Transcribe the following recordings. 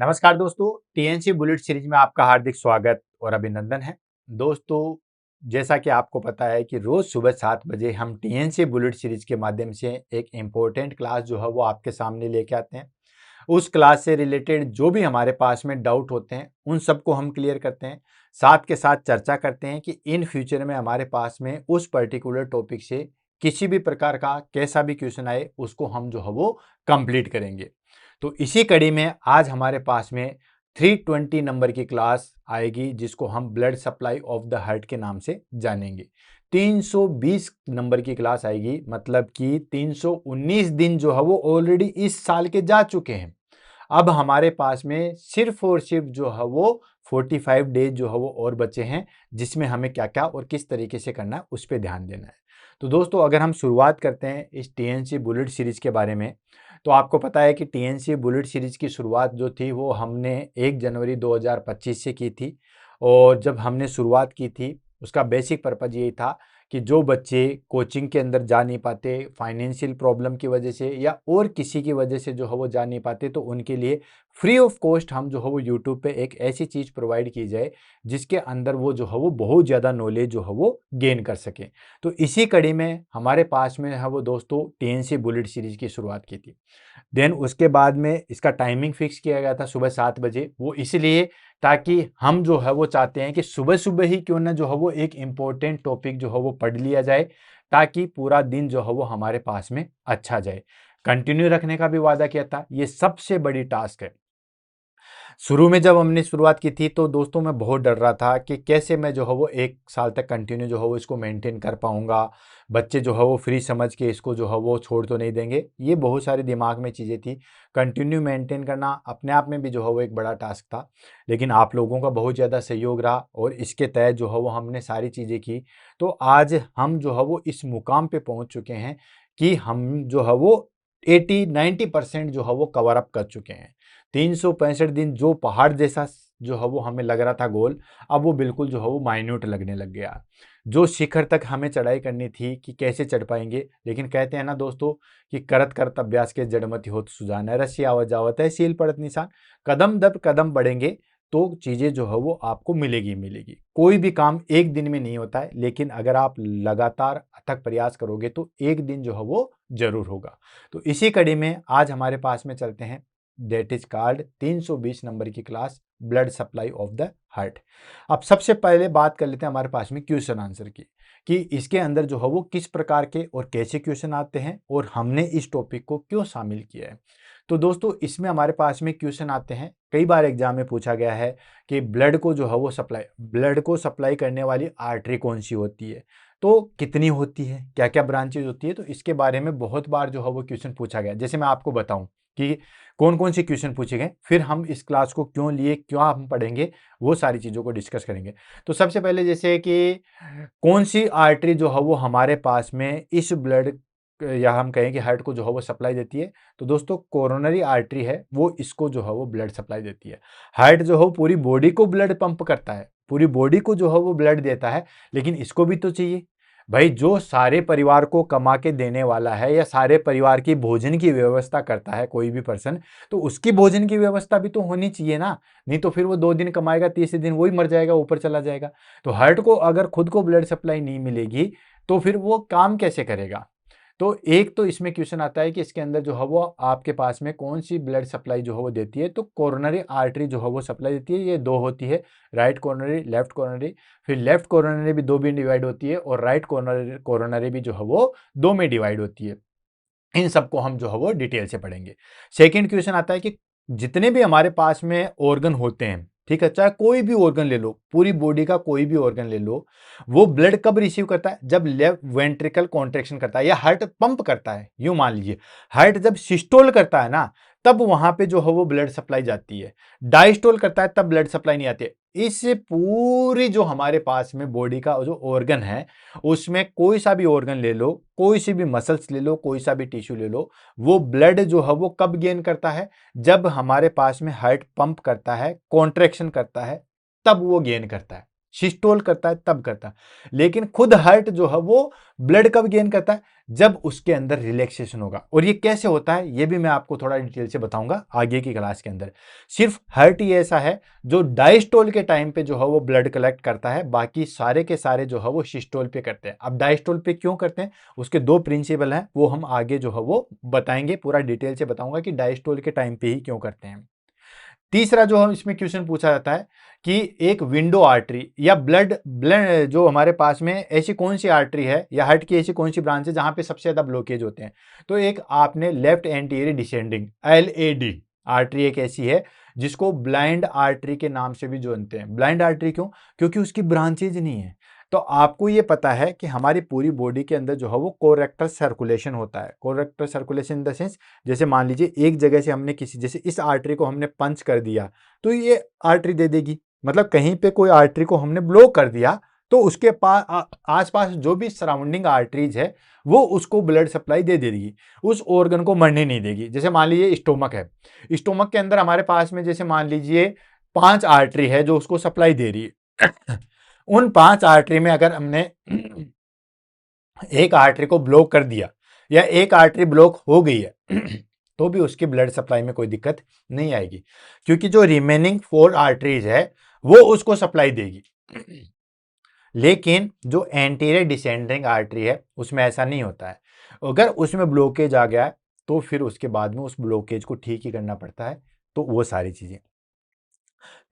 नमस्कार दोस्तों, TNC bullet series में आपका हार्दिक स्वागत और अभिनंदन है। दोस्तों, जैसा कि आपको पता है कि रोज सुबह 7 बजे हम टीएनसी बुलेट सीरीज के माध्यम से एक इम्पोर्टेंट क्लास जो है वो आपके सामने लेके आते हैं। उस क्लास से रिलेटेड जो भी हमारे पास में डाउट होते हैं उन सबको हम क्लियर करते हैं। साथ के साथ चर्चा करते हैं कि इन फ्यूचर में हमारे पास में उस पर्टिकुलर टॉपिक से किसी भी प्रकार का कैसा भी क्वेश्चन आए उसको हम जो है वो कंप्लीट करेंगे। तो इसी कड़ी में आज हमारे पास में 320 नंबर की क्लास आएगी जिसको हम blood supply of the heart के नाम से जानेंगे। 320 नंबर की क्लास आएगी, मतलब कि 319 दिन जो है वो ऑलरेडी इस साल के जा चुके हैं। अब हमारे पास में सिर्फ और सिर्फ जो है वो 45 डेज जो है वो और बचे हैं, जिसमें हमें क्या क्या और किस तरीके से करना है उस पर ध्यान देना है। तो दोस्तों, अगर हम शुरुआत करते हैं इस टीएनसी बुलेट सीरीज के बारे में, तो आपको पता है कि टीएनसी बुलेट सीरीज की शुरुआत जो थी वो हमने 1 जनवरी 2025 से की थी। और जब हमने शुरुआत की थी उसका बेसिक पर्पज यही था कि जो बच्चे कोचिंग के अंदर जा नहीं पाते, फाइनेंशियल प्रॉब्लम की वजह से या और किसी की वजह से जो है वो जा नहीं पाते, तो उनके लिए फ्री ऑफ कॉस्ट हम जो है वो यूट्यूब पे एक ऐसी चीज़ प्रोवाइड की जाए जिसके अंदर वो जो है वो बहुत ज़्यादा नॉलेज जो है वो गेन कर सके। तो इसी कड़ी में हमारे पास में है वो दोस्तों टीएनसी बुलेट सीरीज की शुरुआत की थी। देन उसके बाद में इसका टाइमिंग फिक्स किया गया था सुबह 7 बजे, वो इसलिए ताकि हम जो है वो चाहते हैं कि सुबह सुबह ही क्यों ना जो है वो एक इम्पोर्टेंट टॉपिक जो है वो पढ़ लिया जाए, ताकि पूरा दिन जो है वो हमारे पास में अच्छा जाए। कंटिन्यू रखने का भी वादा किया था, ये सबसे बड़ी टास्क है। शुरू में जब हमने शुरुआत की थी तो दोस्तों मैं बहुत डर रहा था कि कैसे मैं जो है वो 1 साल तक कंटिन्यू जो है वो इसको मेंटेन कर पाऊंगा। बच्चे जो है वो फ्री समझ के इसको जो है वो छोड़ तो नहीं देंगे। ये बहुत सारी दिमाग में चीज़ें थी। कंटिन्यू मेंटेन करना अपने आप में भी जो है वो एक बड़ा टास्क था। लेकिन आप लोगों का बहुत ज़्यादा सहयोग रहा और इसके तहत जो है वो हमने सारी चीज़ें की। तो आज हम जो है वो इस मुकाम पे पहुँच चुके हैं कि हम जो है वो 80-90% जो है वो कवर अप कर चुके हैं। 365 दिन जो पहाड़ जैसा जो है वो हमें लग रहा था गोल, अब वो बिल्कुल जो है वो माइन्यूट लगने लग गया। जो शिखर तक हमें चढ़ाई करनी थी कि कैसे चढ़ पाएंगे, लेकिन कहते हैं ना दोस्तों कि करत करत अभ्यास के जड़मति होत सुजान, रस्सी आवत जावत है सील पड़त निशान। कदम दब कदम बढ़ेंगे तो चीज़ें जो है वो आपको मिलेगी मिलेगी। कोई भी काम एक दिन में नहीं होता है, लेकिन अगर आप लगातार अथक प्रयास करोगे तो एक दिन जो है वो जरूर होगा। तो इसी कड़ी में आज हमारे पास में चलते हैं, दैट इज कार्ड 320 नंबर की class blood supply of the heart. अब सबसे पहले बात कर लेते हैं हमारे पास में क्वेश्चन आंसर की, कि इसके अंदर जो है वो किस प्रकार के और कैसे क्वेश्चन आते हैं और हमने इस टॉपिक को क्यों शामिल किया है। तो दोस्तों, इसमें हमारे पास में क्वेश्चन आते हैं, कई बार एग्जाम में पूछा गया है कि ब्लड को जो है वो ब्लड को सप्लाई करने वाली आर्टरी कौन सी होती है, तो कितनी होती है, क्या क्या ब्रांचेज होती है। तो इसके बारे में बहुत बार जो है वो क्वेश्चन पूछा गया। जैसे मैं आपको बताऊं कि कौन कौन से क्वेश्चन पूछे गए, फिर हम इस क्लास को क्यों लिए, क्यों हम पढ़ेंगे, वो सारी चीज़ों को डिस्कस करेंगे। तो सबसे पहले जैसे कि कौन सी आर्टरी जो है वो हमारे पास में इस ब्लड या हम कहें कि हार्ट को जो है वो सप्लाई देती है, तो दोस्तों कोरोनरी आर्टरी है वो इसको जो है वो ब्लड सप्लाई देती है। हार्ट जो है पूरी बॉडी को ब्लड पंप करता है, पूरी बॉडी को जो है वो ब्लड देता है, लेकिन इसको भी तो चाहिए भाई। जो सारे परिवार को कमा के देने वाला है या सारे परिवार की भोजन की व्यवस्था करता है कोई भी पर्सन, तो उसकी भोजन की व्यवस्था भी तो होनी चाहिए ना। नहीं तो फिर वो 2 दिन कमाएगा, तीसरे दिन वही मर जाएगा, ऊपर चला जाएगा। तो हार्ट को अगर खुद को ब्लड सप्लाई नहीं मिलेगी तो फिर वो काम कैसे करेगा। तो एक तो इसमें क्वेश्चन आता है कि इसके अंदर जो है वो आपके पास में कौन सी ब्लड सप्लाई जो है वो देती है, तो कोरोनरी आर्टरी जो है वो सप्लाई देती है। ये 2 होती है, राइट कोरोनरी, लेफ्ट कोरोनरी। फिर लेफ्ट कोरोनरी भी 2 में डिवाइड होती है और राइट कोरोनरी भी जो है वो 2 में डिवाइड होती है। इन सबको हम जो है वो डिटेल से पढ़ेंगे। सेकंड क्वेश्चन आता है कि जितने भी हमारे पास में ऑर्गन होते हैं, ठीक है, चाहे कोई भी ऑर्गन ले लो, पूरी बॉडी का कोई भी ऑर्गन ले लो, वो ब्लड कब रिसीव करता है, जब लेफ्ट वेंट्रिकल कॉन्ट्रैक्शन करता है या हार्ट पंप करता है। यूं मान लीजिए हार्ट जब सिस्टोल करता है ना, तब वहां पे जो है वो ब्लड सप्लाई जाती है। डायस्टोल करता है तब ब्लड सप्लाई नहीं आती है। इस पूरी जो हमारे पास में बॉडी का जो ऑर्गन है, उसमें कोई सा भी ऑर्गन ले लो, कोई सी भी मसल्स ले लो, कोई सा भी टिश्यू ले लो, वो ब्लड जो है वो कब गेन करता है, जब हमारे पास में हार्ट पंप करता है, कॉन्ट्रैक्शन करता है, तब वो गेन करता है। सिस्टोल करता है तब करता है। लेकिन खुद हार्ट जो है वो ब्लड कब गेन करता है, जब उसके अंदर रिलैक्सेशन होगा। और ये कैसे होता है ये भी मैं आपको थोड़ा डिटेल से बताऊंगा आगे की क्लास के अंदर। सिर्फ हार्ट ही ऐसा है जो डायस्टोल के टाइम पे जो है वो ब्लड कलेक्ट करता है, बाकी सारे के सारे जो है वो सिस्टोल पे करते हैं। अब डायस्टोल पे क्यों करते हैं, उसके दो प्रिंसिपल हैं, वो हम आगे जो है वो बताएंगे, पूरा डिटेल से बताऊंगा कि डायस्टोल के टाइम पे ही क्यों करते हैं। तीसरा जो हम इसमें क्वेश्चन पूछा जाता है कि एक विंडो आर्टरी या ब्लड ब्लड जो हमारे पास में ऐसी कौन सी आर्टरी है या हार्ट की ऐसी कौन सी ब्रांच है जहां पे सबसे ज्यादा ब्लॉकेज होते हैं। तो एक आपने left anterior descending LAD artery एक ऐसी है जिसको ब्लाइंड आर्टरी के नाम से भी जानते हैं। ब्लाइंड आर्टरी क्यों, क्योंकि उसकी ब्रांचेज नहीं है। तो आपको ये पता है कि हमारी पूरी बॉडी के अंदर जो है वो कोरेक्टर सर्कुलेशन होता है। कोरेक्टर सर्कुलेशन इन द सेंस, जैसे मान लीजिए एक जगह से हमने किसी, जैसे इस आर्टरी को हमने पंच कर दिया तो ये आर्टरी दे देगी, मतलब कहीं पे कोई आर्टरी को हमने ब्लॉक कर दिया तो उसके पास आसपास जो भी सराउंडिंग आर्टरीज है वो उसको ब्लड सप्लाई दे देगी, उस ऑर्गन को मरने नहीं देगी। जैसे मान लीजिए स्टोमक है, स्टोमक के अंदर हमारे पास में जैसे मान लीजिए 5 आर्टरी है जो उसको सप्लाई दे रही है। उन 5 आर्टरी में अगर हमने एक आर्टरी को ब्लॉक कर दिया या एक आर्टरी ब्लॉक हो गई है तो भी उसकी ब्लड सप्लाई में कोई दिक्कत नहीं आएगी, क्योंकि जो रिमेनिंग 4 आर्टरीज है वो उसको सप्लाई देगी। लेकिन जो एंटीरियर डिसेंडिंग आर्टरी है उसमें ऐसा नहीं होता है। अगर उसमें ब्लॉकेज आ गया तो फिर उसके बाद में उस ब्लॉकेज को ठीक ही करना पड़ता है। तो वो सारी चीजें।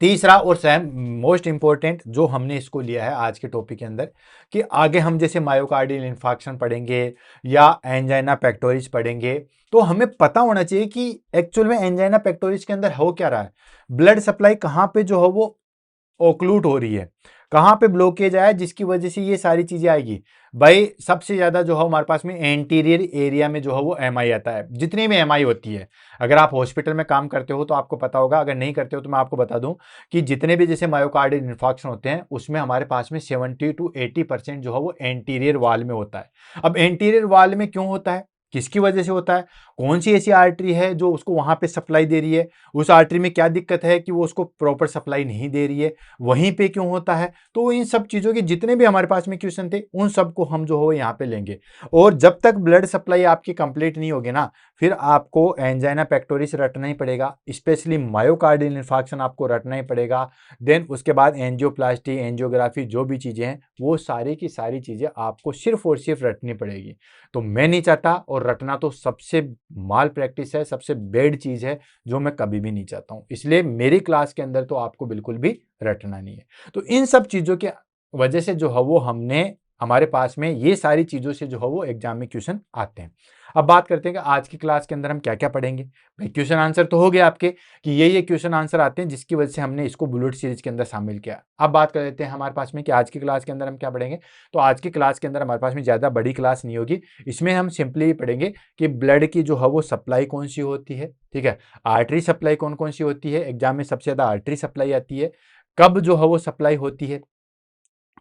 तीसरा और सेम मोस्ट इंपॉर्टेंट जो हमने इसको लिया है आज के टॉपिक के अंदर, कि आगे हम जैसे मायोकार्डियल इंफार्क्शन पढ़ेंगे या एंजाइना पेक्टोरिस पढ़ेंगे तो हमें पता होना चाहिए कि एक्चुअल में एंजाइना पेक्टोरिस के अंदर हो क्या रहा है, ब्लड सप्लाई कहाँ पे जो है वो ओक्लूट हो रही है, कहां पे ब्लॉकेज आया जिसकी वजह से ये सारी चीजें आएगी। भाई सबसे ज्यादा जो है हमारे पास में एंटीरियर एरिया में जो है वो MI आता है, जितनी भी MI होती है। अगर आप हॉस्पिटल में काम करते हो तो आपको पता होगा, अगर नहीं करते हो तो मैं आपको बता दूं कि जितने भी जैसे मायोकार्डियल इन्फार्क्शन होते हैं उसमें हमारे पास में 70 to 80% जो है वो एंटीरियर वाल में होता है। अब एंटीरियर वाल में क्यों होता है, किसकी वजह से होता है, कौन सी ऐसी आर्टरी है जो उसको वहां पे सप्लाई दे रही है, उस आर्टरी में क्या दिक्कत है कि वो उसको प्रॉपर सप्लाई नहीं दे रही है, वहीं पे क्यों होता है। तो इन सब चीजों के जितने भी हमारे पास में क्वेश्चन थे उन सबको हम जो हो यहाँ पे लेंगे। और जब तक ब्लड सप्लाई आपकी कंप्लीट नहीं होगी ना, फिर आपको एंजाइना पेक्टोरिस रटना ही पड़ेगा, स्पेशली मायोकार्डियल इंफार्क्शन आपको रटना ही पड़ेगा। देन उसके बाद एंजियोप्लास्टी, एंजियोग्राफी, जो भी चीजें हैं वो सारी की सारी चीजें आपको सिर्फ और सिर्फ रटनी पड़ेगी। तो मैं नहीं चाहता, और रटना तो सबसे माल प्रैक्टिस है, सबसे बेड चीज है जो मैं कभी भी नहीं चाहता हूं। इसलिए मेरी क्लास के अंदर तो आपको बिल्कुल भी रटना नहीं है। तो इन सब चीजों के वजह से जो है वो हमने हमारे पास में ये सारी चीजों से जो है वो एग्जाम में क्वेश्चन आते हैं। अब बात करते हैं कि आज की क्लास के अंदर हम क्या क्या पढ़ेंगे। भाई क्वेश्चन आंसर तो हो गया आपके कि ये क्वेश्चन आंसर आते हैं जिसकी वजह से हमने इसको बुलेट सीरीज के अंदर शामिल किया। अब बात कर लेते हैं हमारे पास में कि आज की क्लास के अंदर हम क्या पढ़ेंगे। तो आज की क्लास के अंदर हमारे पास में ज्यादा बड़ी क्लास नहीं होगी, इसमें हम सिंपली पढ़ेंगे कि ब्लड की जो है वो सप्लाई कौन सी होती है, ठीक है, आर्टरी सप्लाई कौन कौन सी होती है, एग्जाम में सबसे ज्यादा आर्टरी सप्लाई आती है, कब जो है वो सप्लाई होती है,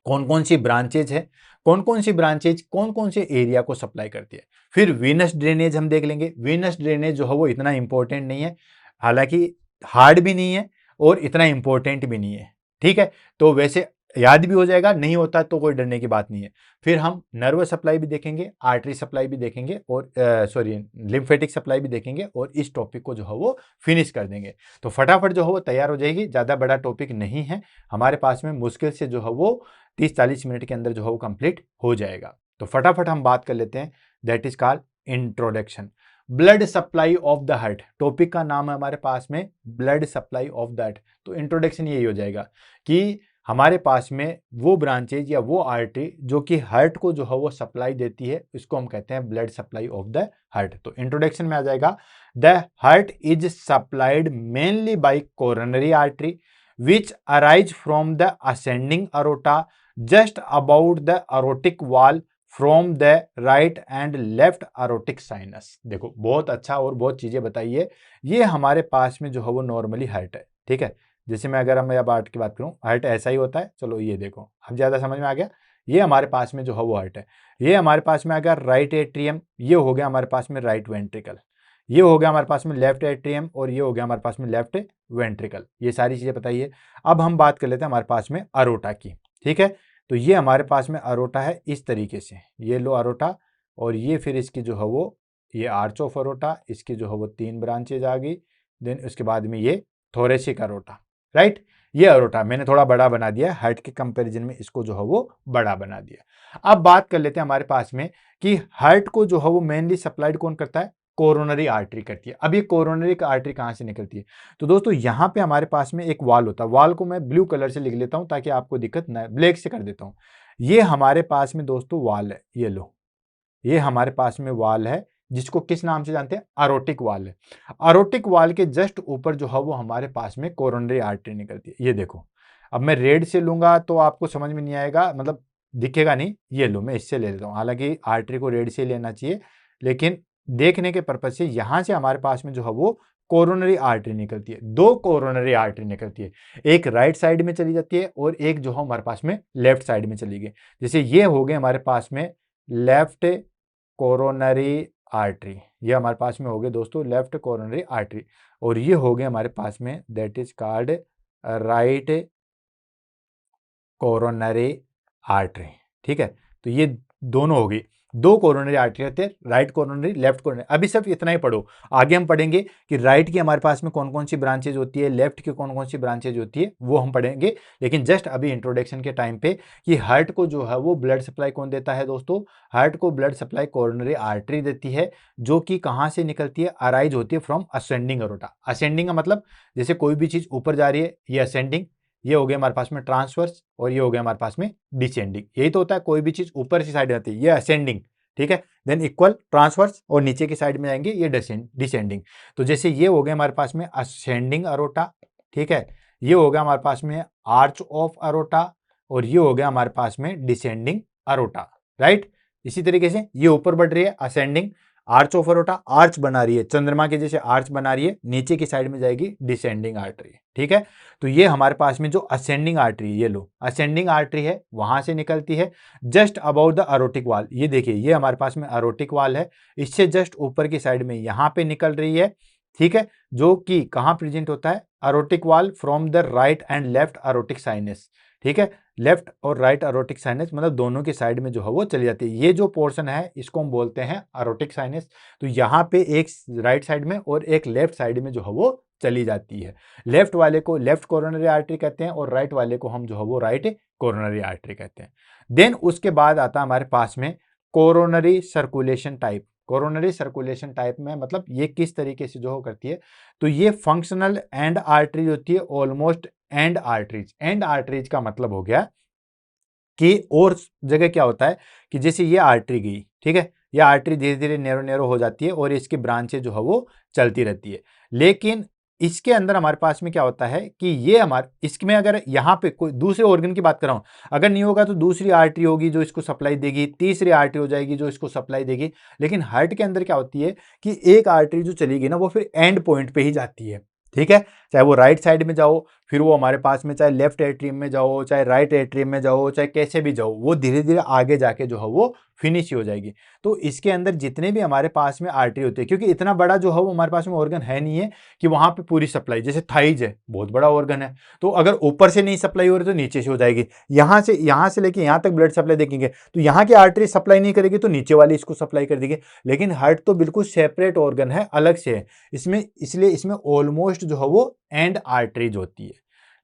कौन कौन सी ब्रांचेज है, कौन कौन सी ब्रांचेज कौन कौन से एरिया को सप्लाई करती है। फिर वीनस ड्रेनेज हम देख लेंगे। वीनस ड्रेनेज जो है वो इतना इंपॉर्टेंट नहीं है, हालांकि हार्ड भी नहीं है और इतना इंपॉर्टेंट भी नहीं है, ठीक है। तो वैसे याद भी हो जाएगा, नहीं होता तो कोई डरने की बात नहीं है। फिर हम नर्व सप्लाई भी देखेंगे, आर्टरी सप्लाई भी देखेंगे, और सॉरी लिम्फेटिक सप्लाई भी देखेंगे, और इस टॉपिक को जो है वो फिनिश कर देंगे। तो फटाफट जो है वो तैयार हो जाएगी, ज़्यादा बड़ा टॉपिक नहीं है हमारे पास में, मुश्किल से जो है वो 30-40 मिनट के अंदर जो है वो कंप्लीट हो जाएगा। तो फटाफट हम बात कर लेते हैं, that is called introduction. Blood supply of the heart, topic का नाम है हमारे पास में blood supply of the heart. तो इंट्रोडक्शन यही हो जाएगा कि हमारे पास में वो ब्रांचेज या वो आर्टरी जो कि हार्ट को जो है वो सप्लाई देती है, इसको हम कहते हैं blood supply of the heart. तो इंट्रोडक्शन में आ जाएगा, the heart is supplied mainly by coronary artery which arise from the ascending aorta just about the aortic wall from the right and left aortic sinus। देखो बहुत अच्छा और बहुत चीजें बताइए। ये हमारे पास में जो है वो नॉर्मली हार्ट है, ठीक है। जैसे मैं अगर मैं अब हार्ट की बात करूं, हार्ट ऐसा ही होता है। चलो ये देखो अब ज्यादा समझ में आ गया। ये हमारे पास में जो है वो हार्ट है। ये हमारे पास में अगर राइट एट्रियम, ये हो गया हमारे पास में राइट वेंट्रिकल, ये हो गया हमारे पास में लेफ्ट एट्रियम, और ये हो गया हमारे पास में लेफ्ट वेंट्रिकल। ये सारी चीजें बताइए। अब हम बात कर लेते हैं हमारे पास में अरोटा की, ठीक है। तो ये हमारे पास में अरोटा है इस तरीके से, ये लो अरोटा, और ये फिर इसकी जो है वो ये आर्च ऑफ अरोटा, इसकी जो है वो 3 ब्रांचेज आ गई। देन उसके बाद में ये थोरेसिक अरोटा, राइट। ये अरोटा मैंने थोड़ा बड़ा बना दिया, हार्ट के कंपैरिजन में इसको जो है वो बड़ा बना दिया। अब बात कर लेते हैं हमारे पास में कि हार्ट को जो है वो मेनली सप्लाइड कौन करता है, कोरोनरी आर्टरी करती है। अब ये कोरोनरी आर्टरी कहाँ से निकलती है, तो दोस्तों यहाँ पे हमारे पास में एक वाल होता है, वाल को मैं ब्लू कलर से लिख लेता हूँ ताकि आपको दिक्कत ना, ब्लैक से कर देता हूँ। ये हमारे पास में दोस्तों वाल है, ये लो, ये हमारे पास में वाल है जिसको किस नाम से जानते हैं, अरोटिक वाल है। अरोटिक वाल के जस्ट ऊपर जो है वो हमारे पास में कोरोनरी आर्टरी निकलती है, ये देखो। अब मैं रेड से लूंगा तो आपको समझ में नहीं आएगा, मतलब दिखेगा नहीं, ये लो मैं इससे ले लेता हूँ, हालांकि आर्टरी को रेड से लेना चाहिए, लेकिन देखने के पर्पज से यहां से हमारे पास में जो है वो कोरोनरी आर्टरी निकलती है। दो कोरोनरी आर्टरी निकलती है, एक राइट साइड में चली जाती है और एक जो है हमारे पास में लेफ्ट साइड में चली गई। जैसे ये हो गए हमारे पास में लेफ्ट कोरोनरी आर्टरी, ये हमारे पास में हो गए दोस्तों लेफ्ट कोरोनरी आर्टरी, और ये हो गए हमारे पास में that is called right coronary artery. ठीक है, तो ये दोनों होगी, दो कोरोनरी आर्टरी होते हैं, राइट कोरोनरी लेफ्ट कोरोनरी। अभी सिर्फ इतना ही पढ़ो, आगे हम पढ़ेंगे कि राइट की हमारे पास में कौन कौन सी ब्रांचेज होती है, लेफ्ट की कौन कौन सी ब्रांचेज होती है, वो हम पढ़ेंगे। लेकिन जस्ट अभी इंट्रोडक्शन के टाइम पे कि हार्ट को जो है वो ब्लड सप्लाई कौन देता है दोस्तों, हार्ट को ब्लड सप्लाई कोरोनरी आर्टरी देती है, जो कि कहाँ से निकलती है, अराइज होती है फ्रॉम असेंडिंग अरोटा। असेंडिंग का मतलब जैसे कोई भी चीज ऊपर जा रही है ये असेंडिंग, ये हो गया हमारे पास में ट्रांसवर्स, और ये हो गया हमारे पास में डिसेंडिंग। यही तो होता है, कोई भी चीज ऊपर की साइड आती है ये असेंडिंग, ठीक है, देन इक्वल ट्रांसवर्स, और नीचे की साइड में जाएंगे ये डिसेंडिंग। तो जैसे ये हो गया हमारे पास में असेंडिंग अरोटा, ठीक है, ये हो गया हमारे पास में आर्च ऑफ अरोटा, और ये हो गया हमारे पास में डिसेंडिंग अरोटा, राइट। इसी तरीके से ये ऊपर बढ़ रही है ascending, arch of aorta arch बना रही है, चंद्रमा के जैसे आर्च बना रही है, नीचे की साइड में जाएगी डिसेंडिंग आर्टरी, ठीक है। तो ये हमारे पास में जो असेंडिंग आर्टरी, ये लो असेंडिंग आर्टरी है, वहां से निकलती है जस्ट अबाउट द अरोटिक वाल। ये देखिए ये हमारे पास में अरोटिक वाल है, इससे जस्ट ऊपर की साइड में यहां पे निकल रही है, ठीक है, जो कि कहां प्रेजेंट होता है, aortic wall from the right and left aortic sinus, ठीक है, लेफ्ट और राइट अरोटिक साइनस, मतलब दोनों की साइड में जो है वो चली जाती है। ये जो पोर्शन है इसको हम बोलते हैं अरोटिक साइनस। तो यहाँ पे एक राइट साइड में और एक लेफ्ट साइड में जो है वो चली जाती है। लेफ्ट वाले को लेफ्ट कोरोनरी आर्टरी कहते हैं और राइट वाले को हम जो है वो राइट कोरोनरी आर्टरी कहते हैं। देन उसके बाद आता है हमारे पास में coronary circulation type. Coronary circulation type में मतलब ये किस तरीके से जो करती है, तो ये फंक्शनल एंड आर्टरीज होती है, almost and arteries. And arteries का मतलब हो गया कि और जगह क्या होता है कि जैसे ये आर्टरी गई, ठीक है, ये आर्टरी धीरे धीरे नैरो नैरो हो जाती है और इसकी ब्रांचेज जो है वो चलती रहती है। लेकिन इसके अंदर हमारे पास में क्या होता है कि ये हमारे इसमें अगर यहाँ पे कोई दूसरे ऑर्गन की बात कर रहा हूँ, अगर नहीं होगा तो दूसरी आर्टरी होगी जो इसको सप्लाई देगी, तीसरी आर्टरी हो जाएगी जो इसको सप्लाई देगी। लेकिन हार्ट के अंदर क्या होती है कि एक आर्टरी जो चलेगी ना वो फिर एंड पॉइंट पे ही जाती है, ठीक है, चाहे वो राइट साइड में जाओ, फिर वो हमारे पास में चाहे लेफ्ट एट्रियम में जाओ, चाहे राइट एट्रियम में जाओ, चाहे कैसे भी जाओ, वो धीरे धीरे आगे जाके जो है वो फिनिश हो जाएगी। तो इसके अंदर जितने भी हमारे पास में आर्टरी होती है, क्योंकि इतना बड़ा जो है वो हमारे पास में ऑर्गन है नहीं है कि वहां पे पूरी सप्लाई, जैसे थाइज है बहुत बड़ा ऑर्गन है, तो अगर ऊपर से नहीं सप्लाई हो रही तो नीचे से हो जाएगी। यहाँ से लेके यहाँ तक ब्लड सप्लाई देखेंगे तो यहाँ की आर्टरी सप्लाई नहीं करेगी तो नीचे वाली इसको सप्लाई कर देगी। लेकिन हार्ट तो बिल्कुल सेपरेट ऑर्गन है, अलग से है इसमें, इसलिए इसमें ऑलमोस्ट जो है वो एंड आर्टरीज होती है।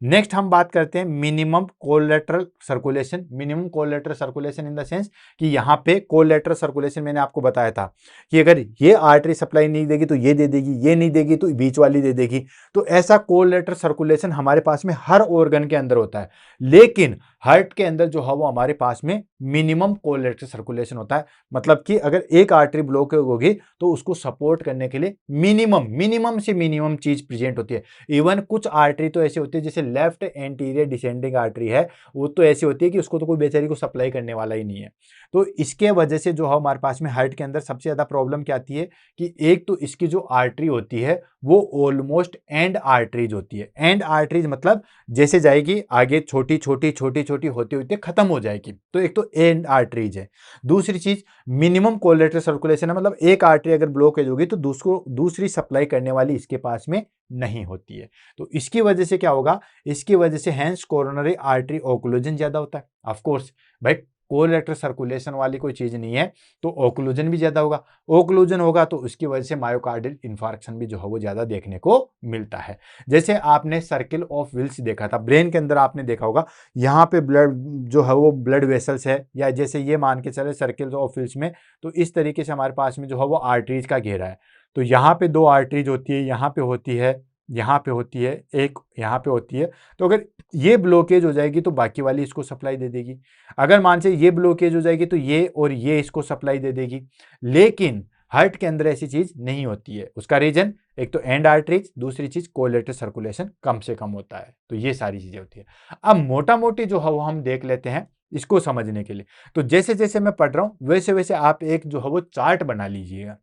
नेक्स्ट हम बात करते हैं minimum collateral circulation. Minimum collateral circulation in the sense कि यहाँ पे कोलेटरल सर्कुलेशन मैंने आपको बताया था कि अगर ये आर्टरी सप्लाई नहीं देगी तो ये दे देगी, ये नहीं देगी तो बीच वाली दे देगी। तो ऐसा कोलेटरल सर्कुलेशन हमारे पास में हर ऑर्गन के अंदर होता है, लेकिन हार्ट के अंदर जो है वो हमारे पास में मिनिमम कोलेटरल सर्कुलेशन होता है। मतलब कि अगर एक आर्टरी ब्लॉक होगी तो उसको सपोर्ट करने के लिए मिनिमम से मिनिमम चीज प्रेजेंट होती है। इवन कुछ आर्टरी तो ऐसे होती है, जैसे लेफ्ट एंटीरियर डिसेंडिंग आर्टरी है, वो तो ऐसी होती है कि उसको तो कोई बेचारी को सप्लाई करने वाला ही नहीं है। तो इसके वजह से जो है हमारे पास में हार्ट के अंदर सबसे ज्यादा प्रॉब्लम क्या आती है कि एक तो इसकी जो आर्टरी होती है वो ऑलमोस्ट एंड आर्टरीज होती है। एंड आर्टरीज मतलब जैसे जाएगी आगे छोटी छोटी छोटी छोटी होते होते खत्म हो जाएगी, तो एक तो एंड आर्टरीज है। दूसरी चीज मिनिमम कोलेटरल सर्कुलेशन है, मतलब एक आर्टरी अगर ब्लॉकेज होगी तो दूसरी सप्लाई करने वाली इसके पास में नहीं होती है। तो इसकी वजह से क्या होगा, इसकी वजह से हैंस कोरोनरी आर्टरी ओक्लूजन ज्यादा होता है। ऑफ कोर्स भाई कोलेक्टर सर्कुलेशन वाली कोई चीज नहीं है तो ओक्लूजन भी ज्यादा होगा, ओक्लूजन होगा तो उसकी वजह से मायोकार्डियल इंफार्क्शन भी जो है वो ज्यादा देखने को मिलता है। जैसे आपने सर्किल ऑफ विल्स देखा था, ब्रेन के अंदर आपने देखा होगा यहाँ पे ब्लड जो है वो ब्लड वेसल्स है, या जैसे ये मान के चले सर्किल ऑफ विल्स में, तो इस तरीके से हमारे पास में जो है वो आर्टरीज का घेरा है। तो यहाँ पे दो आर्टरीज होती है, यहाँ पे होती है, यहाँ पे होती है, एक यहाँ पे होती है। तो अगर ये ब्लॉकेज हो जाएगी तो बाकी वाली इसको सप्लाई दे देगी, अगर मान से ये ब्लॉकेज हो जाएगी तो ये और ये इसको सप्लाई दे देगी। लेकिन हार्ट के अंदर ऐसी चीज नहीं होती है। उसका रीजन एक तो एंड आर्टरीज, दूसरी चीज कोलेटरल सर्कुलेशन कम से कम होता है। तो ये सारी चीजें होती है। अब मोटा मोटी जो है वो हम देख लेते हैं इसको समझने के लिए। तो जैसे जैसे मैं पढ़ रहा हूं वैसे वैसे आप एक जो है वो चार्ट बना लीजिएगा।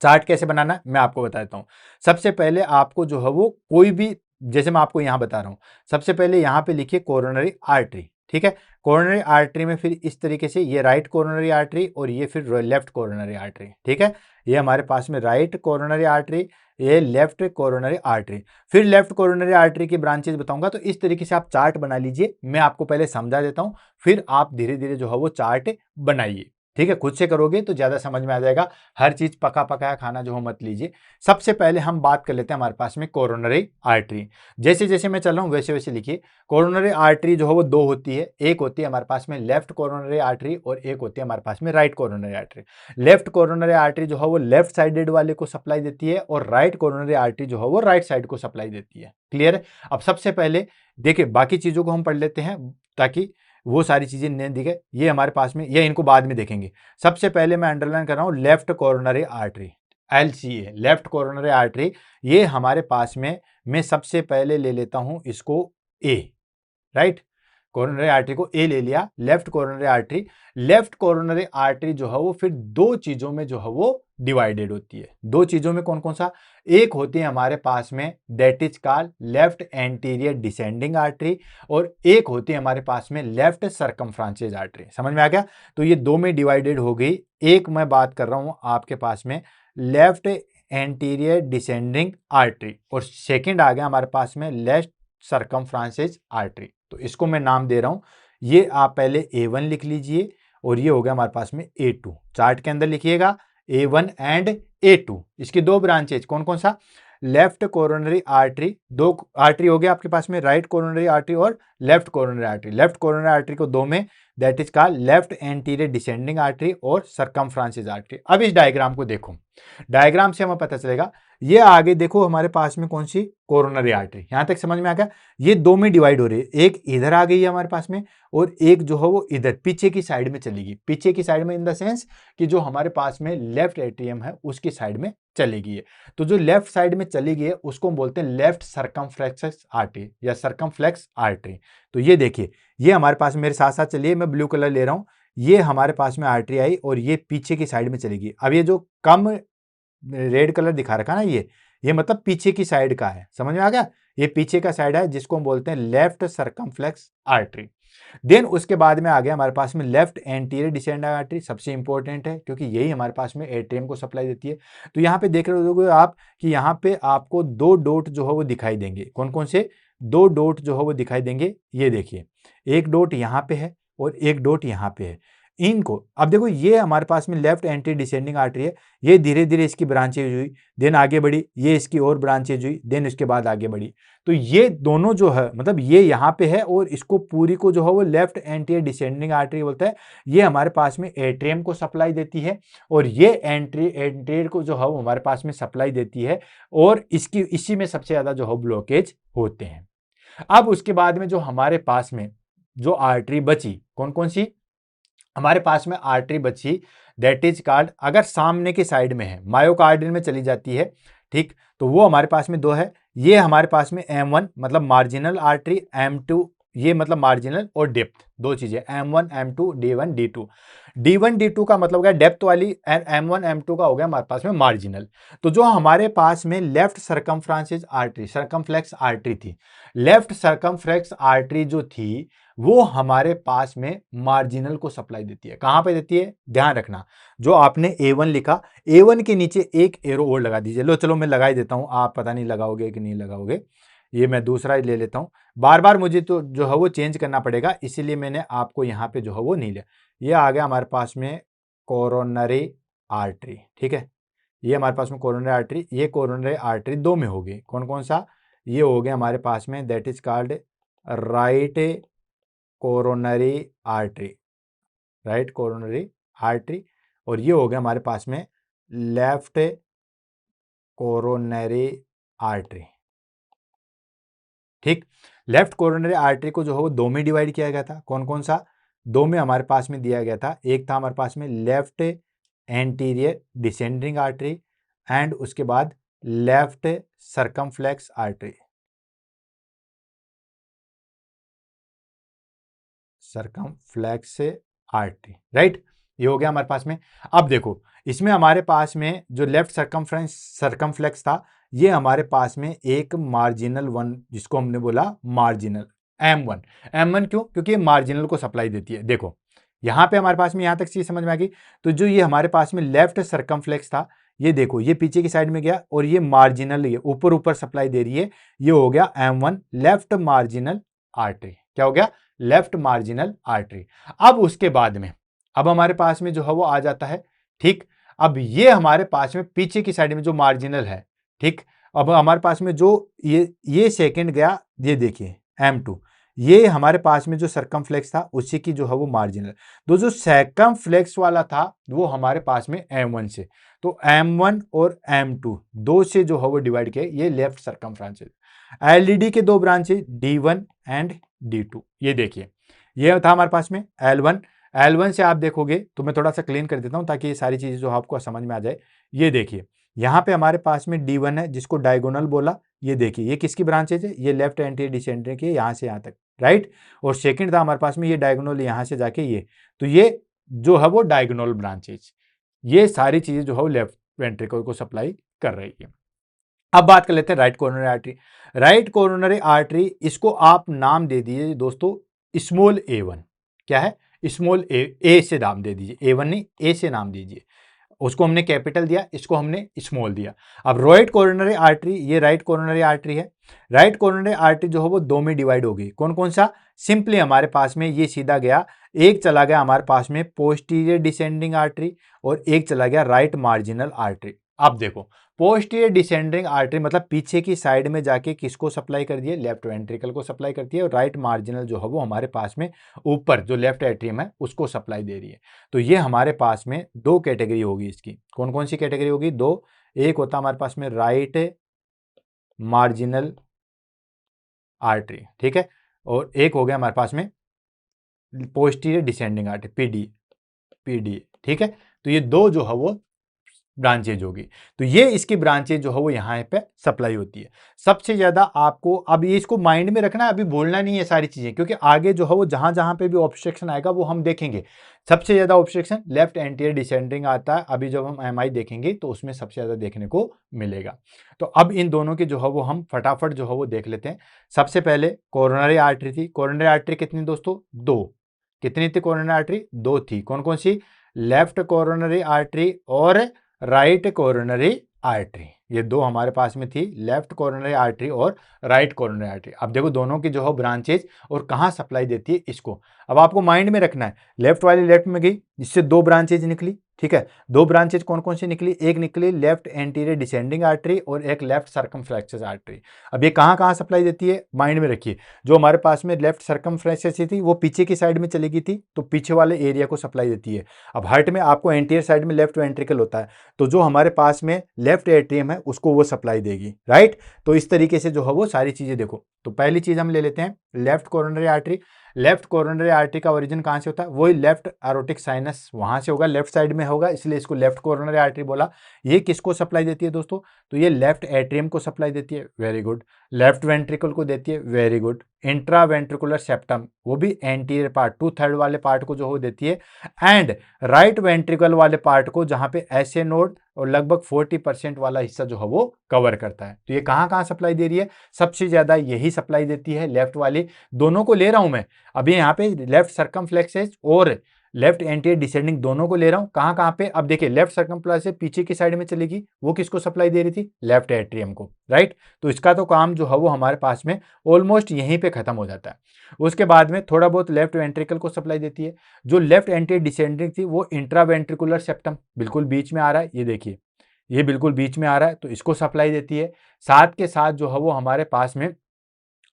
चार्ट कैसे बनाना है मैं आपको बताता हूं। सबसे पहले आपको जो है वो कोई भी, जैसे मैं आपको यहां बता रहा हूं, सबसे पहले यहां पे लिखिए कोरोनरी आर्टरी, ठीक है। कोरोनरी आर्टरी में फिर इस तरीके से ये राइट कोरोनरी आर्टरी और ये फिर लेफ्ट कोरोनरी आर्टरी, ठीक है। ये हमारे पास में राइट कोरोनरी आर्टरी, ये लेफ्ट कोरोनरी आर्टरी, फिर लेफ्ट कोरोनरी आर्टरी की ब्रांचेस बताऊंगा। तो इस तरीके से आप चार्ट बना लीजिए, मैं आपको पहले समझा देता हूं, फिर आप धीरे धीरे जो है वो चार्ट बनाइए, ठीक है। खुद से करोगे तो ज्यादा समझ में आ जाएगा, हर चीज पका पकाया खाना जो हो मत लीजिए। सबसे पहले हम बात कर लेते हैं हमारे पास में कोरोनरी आर्टरी। जैसे जैसे मैं चल रहा हूं वैसे वैसे लिखिए। कोरोनरी आर्टरी जो है वो दो होती है, एक होती है हमारे पास में लेफ्ट कोरोनरी आर्टरी और एक होती है हमारे पास में right coronary artery. Left coronary artery जो है वो लेफ्ट साइडेड वाले को सप्लाई देती है और राइट कोरोनरी आर्टरी जो है वो राइट साइड को सप्लाई देती है। क्लियर है। अब सबसे पहले देखिए बाकी चीजों को हम पढ़ लेते हैं ताकि वो सारी चीजें नहीं दिखे। ये हमारे पास में, ये इनको बाद में देखेंगे। सबसे पहले मैं अंडरलाइन कर रहा हूं left coronary artery, LCA, left coronary artery. ये हमारे पास में, मैं सबसे पहले ले लेता हूं इसको A, राइट। कोरोनरी आर्टरी को ए ले लिया, left coronary artery. Left coronary artery जो है वो फिर दो चीजों में जो है वो डिवाइडेड होती है। दो चीजों में कौन कौन सा, एक होती है हमारे पास में that is called left anterior descending artery और एक होती है हमारे पास में लेफ्ट सर्कमफ्रांसेस आर्टरी। समझ में आ गया। तो ये दो में डिवाइडेड हो गई। एक मैं बात कर रहा हूं आपके पास में लेफ्ट एंटीरियर डिसेंडिंग आर्टरी और सेकेंड आ गया हमारे पास में लेफ्ट सर्कमफ्रांसेस आर्टरी। तो इसको मैं नाम दे रहा हूं, ये आप पहले A1 लिख लीजिए और ये हो गया हमारे पास में A2। चार्ट के अंदर लिखिएगा A1 एंड A2, इसकी दो ब्रांचेज कौन कौन सा, लेफ्ट कोरोनरी आर्टरी, दो आर्टरी हो गया आपके पास में, राइट कोरोनरी आर्टरी और left coronary artery. Left coronary artery को दो में, that is called left anterior descending artery और सर्कमफ्रांसेस आर्टरी। अब इस डायग्राम को देखो, डायग्राम से हमें पता चलेगा। ये आगे देखो हमारे पास में कौन सी, कोरोनरी आर्टरी। यहां तक समझ में आ गया। ये दो में डिवाइड हो रही है, एक इधर आ गई है हमारे पास में और एक जो है वो इधर पीछे की साइड में चलेगी। पीछे की साइड में इन द सेंस कि जो हमारे पास में लेफ्ट एट्रियम है उसकी साइड में चलेगी है। तो जो लेफ्ट साइड में चली गई है उसको हम बोलते हैं लेफ्ट सर्कमफ्लेक्स आर्टरी या सर्कमफ्लेक्स आर्टरी। तो ये देखिए, ये हमारे पास, मेरे साथ साथ चलिए, मैं ब्लू कलर ले रहा हूं, ये हमारे पास में आर्टरी आई और ये पीछे की साइड में चलेगी। अब ये जो कम रेड कलर दिखा रखा ना, ये मतलब पीछे की साइड का है। समझ में आ गया। ये पीछे का साइड है जिसको हम बोलते हैं लेफ्ट सर्कमफ्लेक्स आर्टरी। देन उसके बाद में आ गया हमारे पास में लेफ्ट एंटीरियर डिसेंडिंग आर्टरी। सबसे इंपॉर्टेंट है क्योंकि यही हमारे पास में एट्रियम को सप्लाई देती है। तो यहाँ पे देख रहे हो आप कि यहाँ पे आपको दो डॉट जो है वो दिखाई देंगे। कौन कौन से दो डॉट जो है वो दिखाई देंगे, ये देखिए, एक डॉट यहाँ पे है और एक डॉट यहाँ पे है। इनको अब देखो, ये हमारे पास में लेफ्ट एंटी डिसेंडिंग आर्टरी है, ये धीरे धीरे इसकी ब्रांचेज हुई, देन आगे बढ़ी, ये इसकी और ब्रांचेज हुई, देन उसके बाद आगे बढ़ी। तो ये दोनों जो है, मतलब ये यहाँ पे है और इसको पूरी को जो है वो लेफ्ट एंटी डिसेंडिंग आर्टरी बोलता है। ये हमारे पास में एट्रियम को सप्लाई देती है और ये एंटीरियर को जो है वो हमारे पास में सप्लाई देती है और इसी में सबसे ज्यादा जो है ब्लॉकेज होते हैं। अब उसके बाद में जो हमारे पास में जो आर्टरी बची, कौन कौन सी हमारे पास में आर्टरी बची, दैट इज कॉल्ड, अगर सामने की साइड में है मायोकार्डियल में चली जाती है, ठीक, तो वो हमारे पास में दो है। ये हमारे पास में M1 मतलब मार्जिनल आर्टरी, M2 ये मतलब मार्जिनल और डेप्थ, दो चीजें M1 M2 D1 D2। D1 D2 का मतलब हो गया डेप्थ वाली, M1 M2 का हो गया हमारे पास में मार्जिनल। तो जो हमारे पास में लेफ्ट सर्कमफ्रांसेस आर्टरी, सर्कमफ्लेक्स आर्टरी थी, लेफ्ट सर्कमफ्लेक्स आर्टरी जो थी वो हमारे पास में मार्जिनल को सप्लाई देती है। कहां पे देती है, ध्यान रखना, जो आपने A1 लिखा, A1 के नीचे एक एरो और लगा दीजिए। लो चलो मैं लगा ही देता हूं, आप पता नहीं लगाओगे कि नहीं लगाओगे। ये मैं दूसरा ले लेता हूँ। बार बार मुझे तो जो है वो चेंज करना पड़ेगा, इसीलिए मैंने आपको यहाँ पे जो है वो नहीं लिया। ये आ गया हमारे पास में कोरोनरी आर्टरी, ठीक है। ये हमारे पास में कोरोनरी आर्टरी, ये कोरोनरी आर्टरी दो में होगी, कौन कौन सा, ये हो गया हमारे पास में that is called right coronary artery, right coronary artery. और ये हो गया हमारे पास में लेफ्ट कोरोनरी आर्टरी, ठीक। लेफ्ट कोरोनरी आर्टरी को जो है वो दो में डिवाइड किया गया था, कौन कौन सा, दो में हमारे पास में दिया गया था। एक था हमारे पास में left anterior descending artery and उसके बाद left circumflex artery, circumflex artery, right. ये हो गया हमारे पास में। अब देखो इसमें हमारे पास में जो लेफ्ट सर्कमफ्लेक्स था, ये हमारे पास में एक मार्जिनल वन, जिसको हमने बोला मार्जिनल M1। M1 क्यों, क्योंकि ये मार्जिनल को सप्लाई देती है। देखो यहाँ पे हमारे पास में यहाँ तक चीज समझ में आ गई। तो जो ये हमारे पास में लेफ्ट सर्कमफ्लेक्स था, ये देखो ये पीछे की साइड में गया और ये मार्जिनल, ये ऊपर ऊपर सप्लाई दे रही है, ये हो गया M1 लेफ्ट मार्जिनल आर्टरी। क्या हो गया, लेफ्ट मार्जिनल आर्टरी। अब उसके बाद में अब हमारे पास में जो है वो आ जाता है, ठीक। अब ये हमारे पास में पीछे की साइड में जो मार्जिनल है, ठीक। अब हमारे पास में जो ये सेकंड गया, ये देखिए M2, ये हमारे पास में जो सर्कमफ्लेक्स था उसी की जो है वो मार्जिनल। तो जो सर्कमफ्लेक्स वाला था वो हमारे पास में M1 से, तो M1 और M2 दो से जो है वो डिवाइड किया, ये लेफ्ट सर्कमफ्रेंस। एलईडी के दो ब्रांचेज D1 एंड D2, ये देखिए ये था हमारे पास में L1। L1 से आप देखोगे तो मैं थोड़ा सा क्लीन कर देता हूं ताकि ये सारी चीजें जो आपको समझ में आ जाए। ये देखिए यहाँ पे हमारे पास में D1 है जिसको डायगोनल बोला, ये देखिए ये किसकी ब्रांचेज है, ये लेफ्ट एंटी डिसेंडिंग की, यहाँ से यहाँ तक, राइट। और सेकंड था हमारे पास में ये डायगोनल यहाँ से जाके ये, तो ये जो है वो डायगोनल ब्रांचेज, ये सारी चीजें जो है वो लेफ्ट वेंट्रिकल को सप्लाई कर रही है। अब बात कर लेते हैं right coronary artery. Right coronary artery, इसको आप नाम दे दीजिए दोस्तों स्मॉल A1। क्या है, स्मॉल ए से नाम दे दीजिए, A1 नहीं, ए से नाम दीजिए। उसको हमने कैपिटल दिया, इसको हमने स्मॉल दिया। अब राइट कोरोनरी आर्टरी, ये राइट कोरोनरी आर्टरी है। राइट कोरोनरी आर्टरी जो है वो दो में डिवाइड होगी, कौन कौन सा, सिंपली हमारे पास में ये सीधा गया, एक चला गया हमारे पास में पोस्टीरियर डिसेंडिंग आर्टरी और एक चला गया राइट मार्जिनल आर्टरी। अब देखो पोस्टीरियर डिसेंडिंग आर्टरी मतलब पीछे की साइड में जाके किसको सप्लाई कर दिए, लेफ्ट वेंट्रिकल को सप्लाई करती है, और राइट मार्जिनल जो है वो हमारे पास में ऊपर जो लेफ्ट एट्रियम है उसको सप्लाई दे रही है। तो ये हमारे पास में दो कैटेगरी होगी इसकी, कौन कौन सी कैटेगरी होगी, दो। एक होता हमारे पास में राइट मार्जिनल आर्टरी, ठीक है, और एक हो गया हमारे पास में पोस्टीरियर डिसेंडिंग आर्टरी, पीडी, ठीक है। तो ये दो जो है वो ब्रांचेज होगी। तो ये इसकी ब्रांचेज जो है वो यहाँ पे सप्लाई होती है। सबसे ज्यादा आपको अब ये इसको माइंड में रखना है, अभी बोलना नहीं है सारी चीजें, क्योंकि आगे जो है वो जहां जहां पे भी ऑब्स्ट्रक्शन आएगा वो हम देखेंगे। सबसे ज्यादा ऑब्स्ट्रक्शन लेफ्ट एंटीरियर डिसेंडिंग आता है, अभी जब हम एमआई देखेंगे तो उसमें सबसे ज्यादा देखने को मिलेगा। तो अब इन दोनों की जो है वो हम फटाफट जो है वो देख लेते हैं। सबसे पहले कोरोनरी आर्टरी थी। कोरोनरी आर्टरी कितनी दोस्तों, दो। कितनी थी कोरोनरी आर्टरी, दो थी। कौन कौन सी, लेफ्ट कोरोनरी आर्टरी और राइट कोरोनरी आर्टरी, ये दो हमारे पास में थी, लेफ्ट कोरोनरी आर्टरी और राइट कोरोनरी आर्टरी। अब देखो दोनों की जो है ब्रांचेज और कहाँ सप्लाई देती है इसको, अब आपको माइंड में रखना है। लेफ्ट वाली लेफ्ट में गई, जिससे दो ब्रांचेज निकली, ठीक है। दो ब्रांचेज कौन कौन सी निकली, एक निकली लेफ्ट एंटीरियर डिसेंडिंग आर्टरी और एक लेफ्ट सर्कमफ्लेक्स आर्टरी। अब ये कहाँ कहाँ सप्लाई देती है, माइंड में रखिए। जो हमारे पास में लेफ्ट सर्कमफ्लेक्स थी वो पीछे की साइड में चली गई थी, तो पीछे वाले एरिया को सप्लाई देती है। अब हार्ट में आपको एंटीरियर साइड में लेफ्ट वेंट्रिकल होता है, तो जो हमारे पास में लेफ्ट एट्रियम है उसको वो सप्लाई देगी, राइट। तो इस तरीके से जो है वो सारी चीजें देखो। तो पहली चीज हम ले लेते हैं left coronary artery. Left coronary artery का ओरिजिन कहां से होता है, वही लेफ्ट एरोटिक साइनस वहां से होगा, लेफ्ट साइड में होगा, इसलिए इसको लेफ्ट कोरोनरी आर्टरी बोला। ये किसको सप्लाई देती है दोस्तों, तो ये लेफ्ट एट्रियम को सप्लाई देती है, वेरी गुड। लेफ्ट वेंट्रिकल को देती है, very good. Intra ventricular septum, वो भी एंटीरियर पार्ट 2/3 वाले पार्ट को जो हो देती है। एंड राइट वेंट्रिकल वाले पार्ट को, जहां पे एसए नोड और लगभग 40% वाला हिस्सा जो है वो कवर करता है। तो ये कहां कहां सप्लाई दे रही है, सबसे ज्यादा यही सप्लाई देती है लेफ्ट वाली। दोनों को ले रहा हूं मैं अभी, यहाँ पे लेफ्ट सर्कमफ्लेक्सेस और लेफ्ट एंटीरियर डिसेंडिंग दोनों को ले रहा हूं, कहां कहां पे, अब देखिए लेफ्ट सर्कमफ्लेक्स से पीछे की साइड में चलेगी, वो किसको सप्लाई दे रही थी, लेफ्ट एट्रियम को, राइट। तो इसका तो काम जो है वो हमारे पास में ऑलमोस्ट यहीं पे खत्म हो जाता है। उसके बाद में थोड़ा बहुत लेफ्ट वेंट्रिकल को सप्लाई देती है। जो लेफ्ट एंटीरियर डिसेंडिंग थी वो इंट्रावेंट्रिकुलर सेप्टम बिल्कुल बीच में आ रहा है, ये देखिए ये बिल्कुल बीच में आ रहा है, तो इसको सप्लाई देती है। साथ के साथ जो है वो हमारे पास में,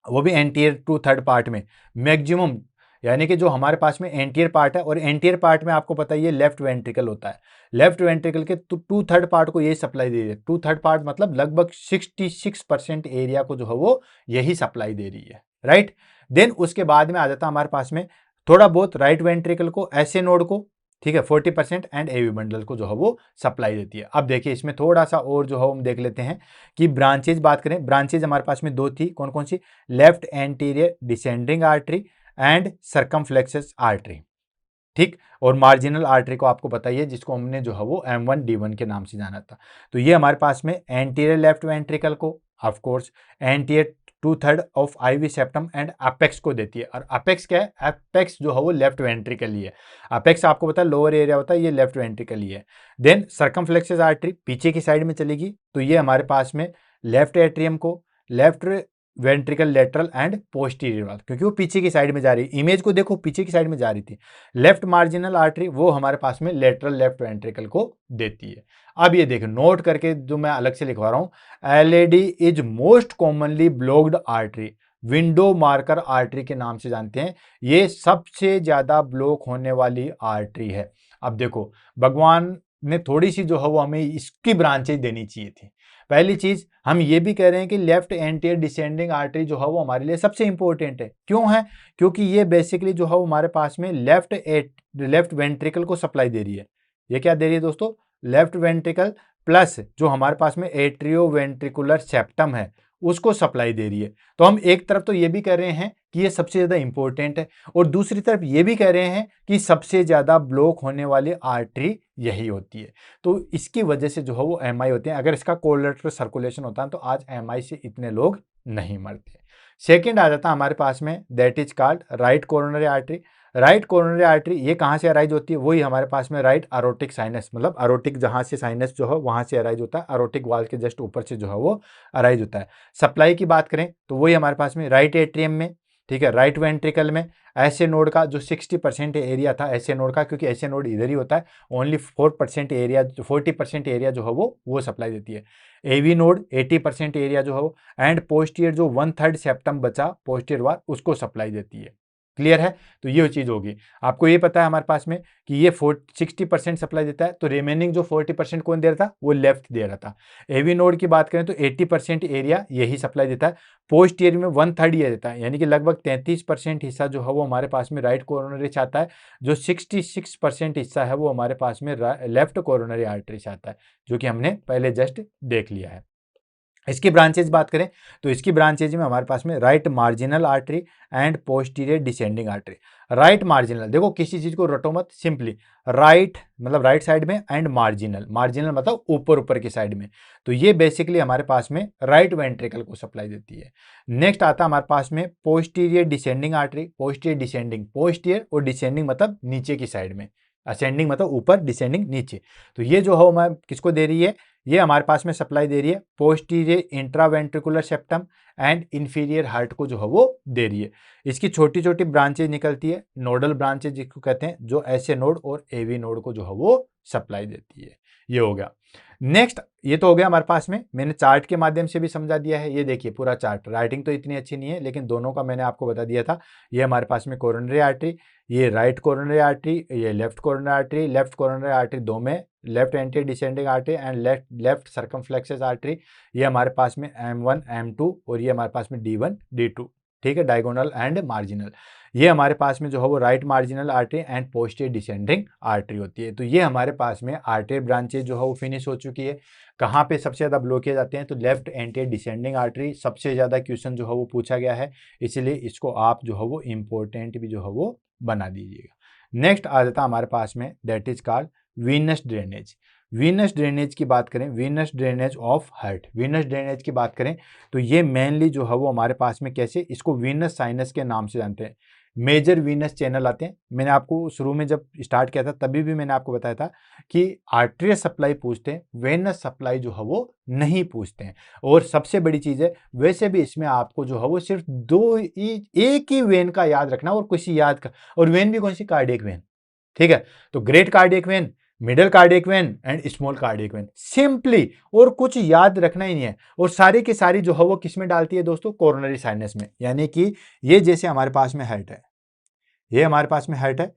वो भी एंटीरियर टू थर्ड पार्ट में मैक्सिमम, यानी कि जो हमारे पास में एंटीरियर पार्ट है, और एंटीरियर पार्ट में आपको पता ही है लेफ्ट वेंट्रिकल होता है, लेफ्ट वेंट्रिकल के टू थर्ड पार्ट को यही सप्लाई दे रही है। टू थर्ड पार्ट मतलब लगभग 66% एरिया को जो है वो यही सप्लाई दे रही है, राइट। देन उसके बाद में आ जाता है हमारे पास में थोड़ा बहुत राइट वेंट्रिकल को, ऐसे नोड को, ठीक है, 40% एंड एवी बंडल को जो है वो सप्लाई देती है। अब देखिए इसमें थोड़ा सा और जो है हम देख लेते हैं कि ब्रांचेज बात करें, ब्रांचेज हमारे पास में दो थी, कौन कौन सी, left anterior descending artery and circumflex artery, ठीक। और मार्जिनल आर्टरी को आपको बताइए, जिसको हमने जो है वो M1 D1 के नाम से जाना था। तो ये हमारे पास में एंटीरियर लेफ्ट वेंट्रिकल को, of course anterior two third of IV septum and apex को देती है। और अपेक्स क्या है, अपेक्स जो है वो लेफ्ट वेंट्रिकल ही है। अपेक्स आपको पता है लोअर एरिया होता है, ये लेफ्ट वेंट्रिकल ही है। देन सर्कमफ्लेक्सस आर्टरी पीछे की साइड में चलेगी, तो ये हमारे पास में लेफ्ट एट्रियम को, left ventricle lateral and posterior वाला, क्योंकि वो पीछे की साइड में जा रही है, इमेज को देखो पीछे की साइड में जा रही थी। लेफ्ट मार्जिनल आर्टरी वो हमारे पास में लेटरल लेफ्ट वेंट्रिकल को देती है। अब ये देखो नोट करके जो मैं अलग से लिखवा रहा हूं, LAD is most commonly blocked artery, window marker artery के नाम से जानते हैं, ये सबसे ज्यादा ब्लॉक होने वाली आर्टरी है। अब देखो भगवान ने थोड़ी सी जो है वो हमें इसकी ब्रांचेज देनी चाहिए थी। पहली चीज हम ये भी कह रहे हैं कि लेफ्ट एंटीरियर डिसेंडिंग आर्टरी जो है वो हमारे लिए सबसे इंपॉर्टेंट है, क्यों है, क्योंकि ये बेसिकली जो है वो हमारे पास में लेफ्ट वेंट्रिकल को सप्लाई दे रही है। ये क्या दे रही है दोस्तों, लेफ्ट वेंट्रिकल प्लस जो हमारे पास में एट्रियो वेंट्रिकुलर सेप्टम है उसको सप्लाई दे रही है। तो हम एक तरफ तो ये भी कह रहे हैं कि ये सबसे ज्यादा इंपॉर्टेंट है, और दूसरी तरफ ये भी कह रहे हैं कि सबसे ज्यादा ब्लॉक होने वाली आर्टरी यही होती है। तो इसकी वजह से जो है वो एमआई होते हैं। अगर इसका कोलेटरल सर्कुलेशन होता है तो आज एमआई से इतने लोग नहीं मरते। सेकेंड आ जाता है हमारे पास में, that is called right coronary artery. Right coronary artery ये कहाँ से अराइज होती है, वही हमारे पास में राइट अरोटिक साइनस, मतलब अरोटिक जहाँ से साइनस जो है वहाँ से अराइज होता है, अरोटिक वाल के जस्ट ऊपर से जो है वो अराइज होता है। सप्लाई की बात करें तो वही हमारे पास में राइट एट्रियम में, ठीक है, राइट वेंट्रिकल में, ऐसे नोड का जो 60% एरिया था ऐसे नोड का, क्योंकि ऐसे नोड इधर ही होता है, ओनली 4% एरिया, 40% एरिया जो है वो सप्लाई देती है। एवी नोड 80% एरिया जो है वो, एंड पोस्टियर जो 1/3 सेप्टम बचा पोस्टियर वाल उसको सप्लाई देती है। क्लियर है, तो ये चीज होगी। आपको ये पता है हमारे पास में कि ये 60% सप्लाई देता है, तो रिमेनिंग जो 40% कौन दे रहा था, वो लेफ्ट दे रहा था। एवी नोड की बात करें तो 80% एरिया यही सप्लाई देता है, पोस्ट ईयर में 1/3 ये देता है, यानी कि लगभग 33% हिस्सा जो है वो हमारे पास में राइट कोरोनरी से आता है, जो 66% हिस्सा है वो हमारे पास में लेफ्ट कोरोनरी आर्टरी से आता है, जो कि हमने पहले जस्ट देख लिया है। इसकी ब्रांचेज बात करें तो इसकी ब्रांचेज में हमारे पास में right marginal artery and posterior descending artery. Right marginal, देखो किसी चीज को रटो मत, सिंपली राइट मतलब राइट साइड में, एंड मार्जिनल, मार्जिनल मतलब ऊपर ऊपर की साइड में। तो ये बेसिकली हमारे पास में राइट वेंट्रिकल को सप्लाई देती है। नेक्स्ट आता है हमारे पास में posterior descending artery. Posterior descending, posterior और डिसेंडिंग मतलब नीचे की साइड में, असेंडिंग मतलब ऊपर, डिसेंडिंग नीचे। तो ये जो है हमारे किसको दे रही है, ये हमारे पास में सप्लाई दे रही है posterior intraventricular septum and inferior heart को जो है वो दे रही है। इसकी छोटी छोटी ब्रांचेज निकलती है, नोडल ब्रांचेज जिसको कहते हैं, जो ऐसे नोड और एवी नोड को जो है वो सप्लाई देती है। ये हो गया। नेक्स्ट, ये तो हो गया हमारे पास में, मैंने चार्ट के माध्यम से भी समझा दिया है। ये देखिए पूरा चार्ट, राइटिंग तो इतनी अच्छी नहीं है लेकिन दोनों का मैंने आपको बता दिया था। ये हमारे पास में कोरोनरी आर्टरी, ये राइट कोरोनरी आर्टरी, ये left coronary artery. Left coronary artery दो में, left anterior descending artery and left circumflex artery. ये हमारे पास में M1 M2 और ये हमारे पास में D1 D2, ठीक है, डायगोनल एंड मार्जिनल। ये हमारे पास में जो है वो right marginal artery and posterior descending artery होती है। तो ये हमारे पास में आर्टरी ब्रांचेज जो है वो फिनिश हो चुकी है। कहाँ पे सबसे ज्यादा ब्लॉकेज आते हैं, तो लेफ्ट एंटीरियर डिसेंडिंग आर्टरी सबसे ज्यादा क्वेश्चन जो है वो पूछा गया है, इसलिए इसको आप जो है वो इंपॉर्टेंट भी जो है वो बना दीजिएगा। नेक्स्ट आ जाता है हमारे पास में, that is called Venus drainage. Venus drainage की बात करें, Venus drainage of heart, Venus drainage की बात करें तो ये मेनली जो है वो हमारे पास में कैसे, इसको वीनस साइनस के नाम से जानते हैं। मेजर वीनस चैनल आते हैं। मैंने आपको शुरू में जब स्टार्ट किया था तभी भी मैंने आपको बताया था कि आर्टरियल सप्लाई पूछते हैं, वेनस सप्लाई जो है वो नहीं पूछते हैं। और सबसे बड़ी चीज है, वैसे भी इसमें आपको जो है वो सिर्फ एक ही वेन का याद रखना और किसी याद का, और वेन भी कौन सी, कार्डियक वेन। ठीक है, तो great cardiac vein, middle cardiac vein and small cardiac when, simply, और कुछ याद रखना ही नहीं है। और सारी की सारी जो है वो किस में डालती है दोस्तों, कोरोनरी साइनस में। यानी कि ये जैसे हमारे पास में हार्ट है, ये हमारे पास में हार्ट है,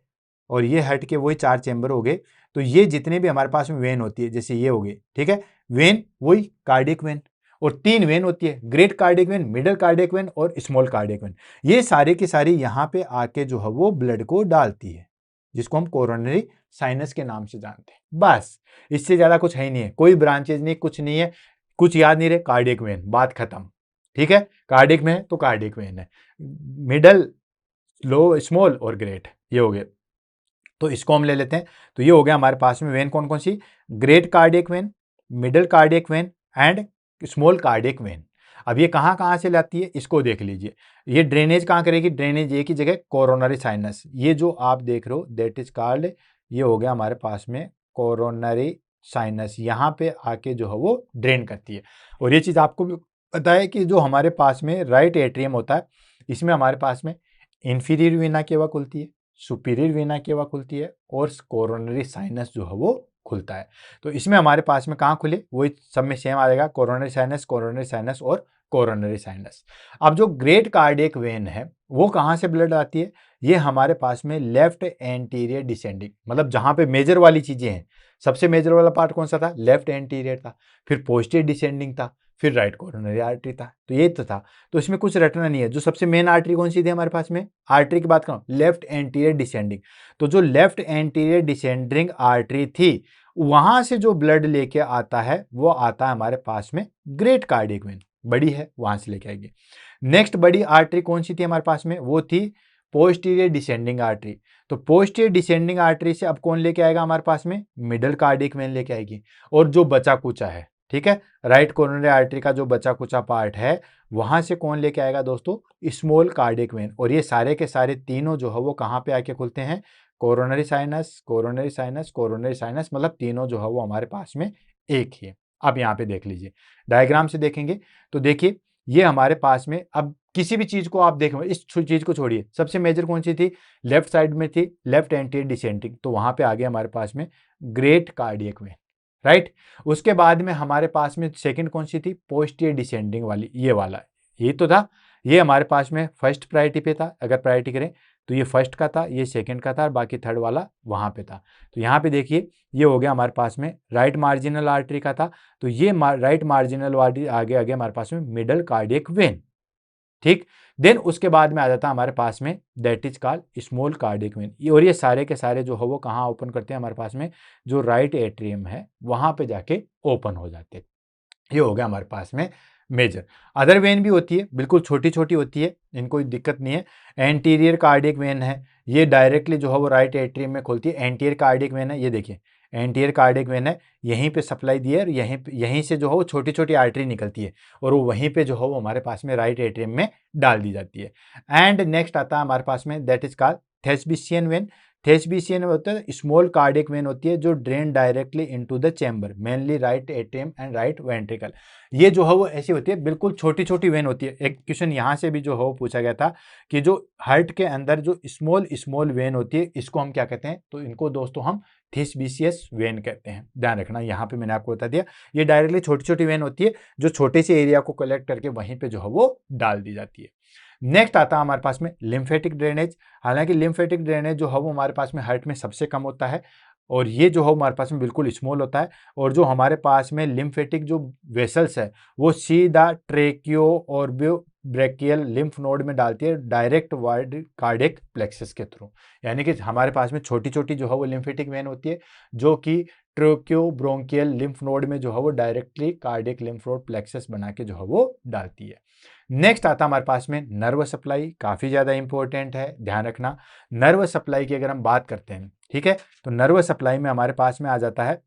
और ये हार्ट के वही 4 चैम्बर हो गए। तो ये जितने भी हमारे पास में वेन होती है, जैसे ये हो गई, ठीक है, वेन वही कार्डियक वेन, और 3 वेन होती है, great cardiac vein, middle cardiac when और स्मॉल कार्डियक वेन। ये सारे की सारी यहाँ पे आके जो है वो ब्लड को डालती है, जिसको हम कोरोनरी साइनस के नाम से जानते हैं। बस इससे ज्यादा कुछ है ही नहीं है, कोई ब्रांचेज नहीं, कुछ नहीं है, कुछ याद नहीं रहे, कार्डियक वेन, बात खत्म। ठीक है, कार्डियक में है तो कार्डियक वेन है, मिडल, लो, स्मॉल और ग्रेट, ये हो गए। तो इसको हम ले लेते हैं। तो ये हो गया हमारे पास में वेन कौन कौन सी, great cardiac vein, middle cardiac vein and small cardiac vein. अब ये कहाँ कहाँ से लाती है इसको देख लीजिए। ये ड्रेनेज कहाँ करेगी, ड्रेनेज एक ही जगह, कोरोनरी साइनस। ये जो आप देख रहे हो दैट इज कॉल्ड, ये हो गया हमारे पास में कोरोनरी साइनस, यहाँ पे आके जो है वो ड्रेन करती है। और ये चीज आपको भी पता है कि जो हमारे पास में राइट एट्रियम होता है, इसमें हमारे पास में इंफीरियर वेना केवा खुलती है, सुपीरियर वेना केवा खुलती है, और कोरोनरी साइनस जो है वो खुलता है। तो इसमें हमारे पास में कहाँ खुले, वही सब में सेम आएगा, कोरोनरी साइनस, कोरोनरी साइनस और कोरोनरी साइनस। अब जो ग्रेट कार्डियक वेन है वो कहाँ से ब्लड आती है, ये हमारे पास में लेफ्ट एंटीरियर डिसेंडिंग, मतलब जहां पे मेजर वाली चीजें हैं, सबसे मेजर वाला पार्ट कौन सा था, लेफ्ट एंटीरियर था, फिर पोस्टीरियर डिसेंडिंग था, फिर राइट कोरोनरी आर्टरी था। तो ये तो था, तो इसमें कुछ रटना नहीं है। जो सबसे मेन आर्टरी कौन सी थी हमारे पास में, आर्टरी की बात करूं, लेफ्ट एंटीरियर डिसेंडिंग। तो जो लेफ्ट एंटीरियर डिसेंडिंग आर्टरी थी, वहां से जो ब्लड लेके आता है वो आता है हमारे पास में ग्रेट कार्डियक वेन, बड़ी है, वहां से लेके आएगी। नेक्स्ट बड़ी आर्टरी कौन सी थी हमारे पास में, वो थी पोस्टीरियर डिसेंडिंग आर्टरी। तो पोस्टीरियर डिसेंडिंग आर्टरी से अब कौन लेके आएगा हमारे पास में, मिडल कार्डियक वेन लेके आएगी। और जो बचा कुचा है, ठीक है, राइट कोरोनरी आर्टरी का जो बचा कुचा पार्ट है, वहां से कौन लेके आएगा दोस्तों, स्मॉल कार्डियक वेन। और ये सारे के सारे तीनों जो है वो कहां पे आके खुलते हैं, coronary sinus, coronary sinus, coronary sinus, मतलब तीनों जो है वो हमारे पास में एक ही है। अब यहाँ पे देख लीजिए, डायग्राम से देखेंगे तो देखिए, ये हमारे पास में, अब किसी भी चीज को आप देखें, इस चीज को छोड़िए, सबसे मेजर कौन सी थी, लेफ्ट साइड में थी, लेफ्ट एंटीरियर डिसेंडिंग, तो वहां पे आ गया हमारे पास में ग्रेट कार्डियक वेन, राइट। उसके बाद में हमारे पास में सेकंड कौन सी थी, पोस्टीरियर डिसेंडिंग वाली, ये वाला, ये तो था, ये हमारे पास में फर्स्ट प्रायोरिटी पे था। अगर प्रायोरिटी करें तो ये फर्स्ट का था, ये सेकंड का था, और बाकी थर्ड वाला वहां पे था। तो यहाँ पे देखिए, ये हो गया हमारे पास में राइट मार्जिनल आर्टरी का था, तो ये राइट मार्जिनल आर्टरी आगे आगे हमारे पास में मिडल कार्डियक वेन, ठीक। देन उसके बाद में आ जाता है हमारे पास में that is called small cardiac when. और ये सारे के सारे जो है वो कहाँ ओपन करते हैं हमारे पास में, जो राइट एट्रियम है वहां पे जाके ओपन हो जाते हैं। ये हो गया हमारे पास में मेजर। अदर वेन भी होती है, बिल्कुल छोटी छोटी होती है, इनको कोई दिक्कत नहीं है। एंटीरियर कार्डियक वेन है, ये डायरेक्टली जो है वो राइट एट्रियम में खुलती है। एंटीरियर कार्डियक वेन है, ये देखिए एंटीरियर कार्डियक वेन है, यहीं पे सप्लाई दी है, और यहीं से जो है वो छोटी छोटी आर्टरी निकलती है, और वो वहीं पे जो है वो हमारे पास में राइट एट्रियम में डाल दी जाती है। एंड नेक्स्ट आता है हमारे पास में दैट इज कॉल्ड थेस्बिशियन वेन। थेस्बिशियन होता है स्मॉल कार्डियक वेन होती है, जो drain directly into the chamber, mainly right atrium and right ventricle. ये जो है वो ऐसी होती है, बिल्कुल छोटी छोटी वेन होती है। एक क्वेश्चन यहाँ से भी जो है वो पूछा गया था कि जो हार्ट के अंदर जो स्मॉल स्मॉल वेन होती है, इसको हम क्या कहते हैं, तो इनको दोस्तों हम थेस्बिशियस वेन कहते हैं। ध्यान रखना, यहाँ पे मैंने आपको बता दिया, ये डायरेक्टली छोटी छोटी वेन होती है, जो छोटे से एरिया को कलेक्ट करके वहीं पे जो है वो डाल दी जाती है। नेक्स्ट आता है हमारे पास में लिम्फेटिक ड्रेनेज। हालांकि लिम्फेटिक ड्रेनेज जो है वो हमारे पास में हार्ट में सबसे कम होता है, और ये जो है हमारे पास में बिल्कुल स्मॉल होता है। और जो हमारे पास में लिम्फेटिक जो वेसल्स है, वो सीधा ट्रेकियो और ब्रेकियल लिम्फ नोड में डालती है, डायरेक्ट वार्ड कार्डियक प्लेक्सस के थ्रू। यानी कि हमारे पास में छोटी छोटी जो है वो लिम्फेटिक वेन होती है, जो कि ट्रोक्यो ब्रोंकियल लिम्फ नोड में जो है वो directly cardiac lymph node plexus बना के जो है वो डालती है। नेक्स्ट आता हमारे पास में नर्व सप्लाई, काफी ज्यादा इंपॉर्टेंट है, ध्यान रखना। नर्व सप्लाई की अगर हम बात करते हैं, ठीक है, तो नर्व सप्लाई में हमारे पास में आ जाता है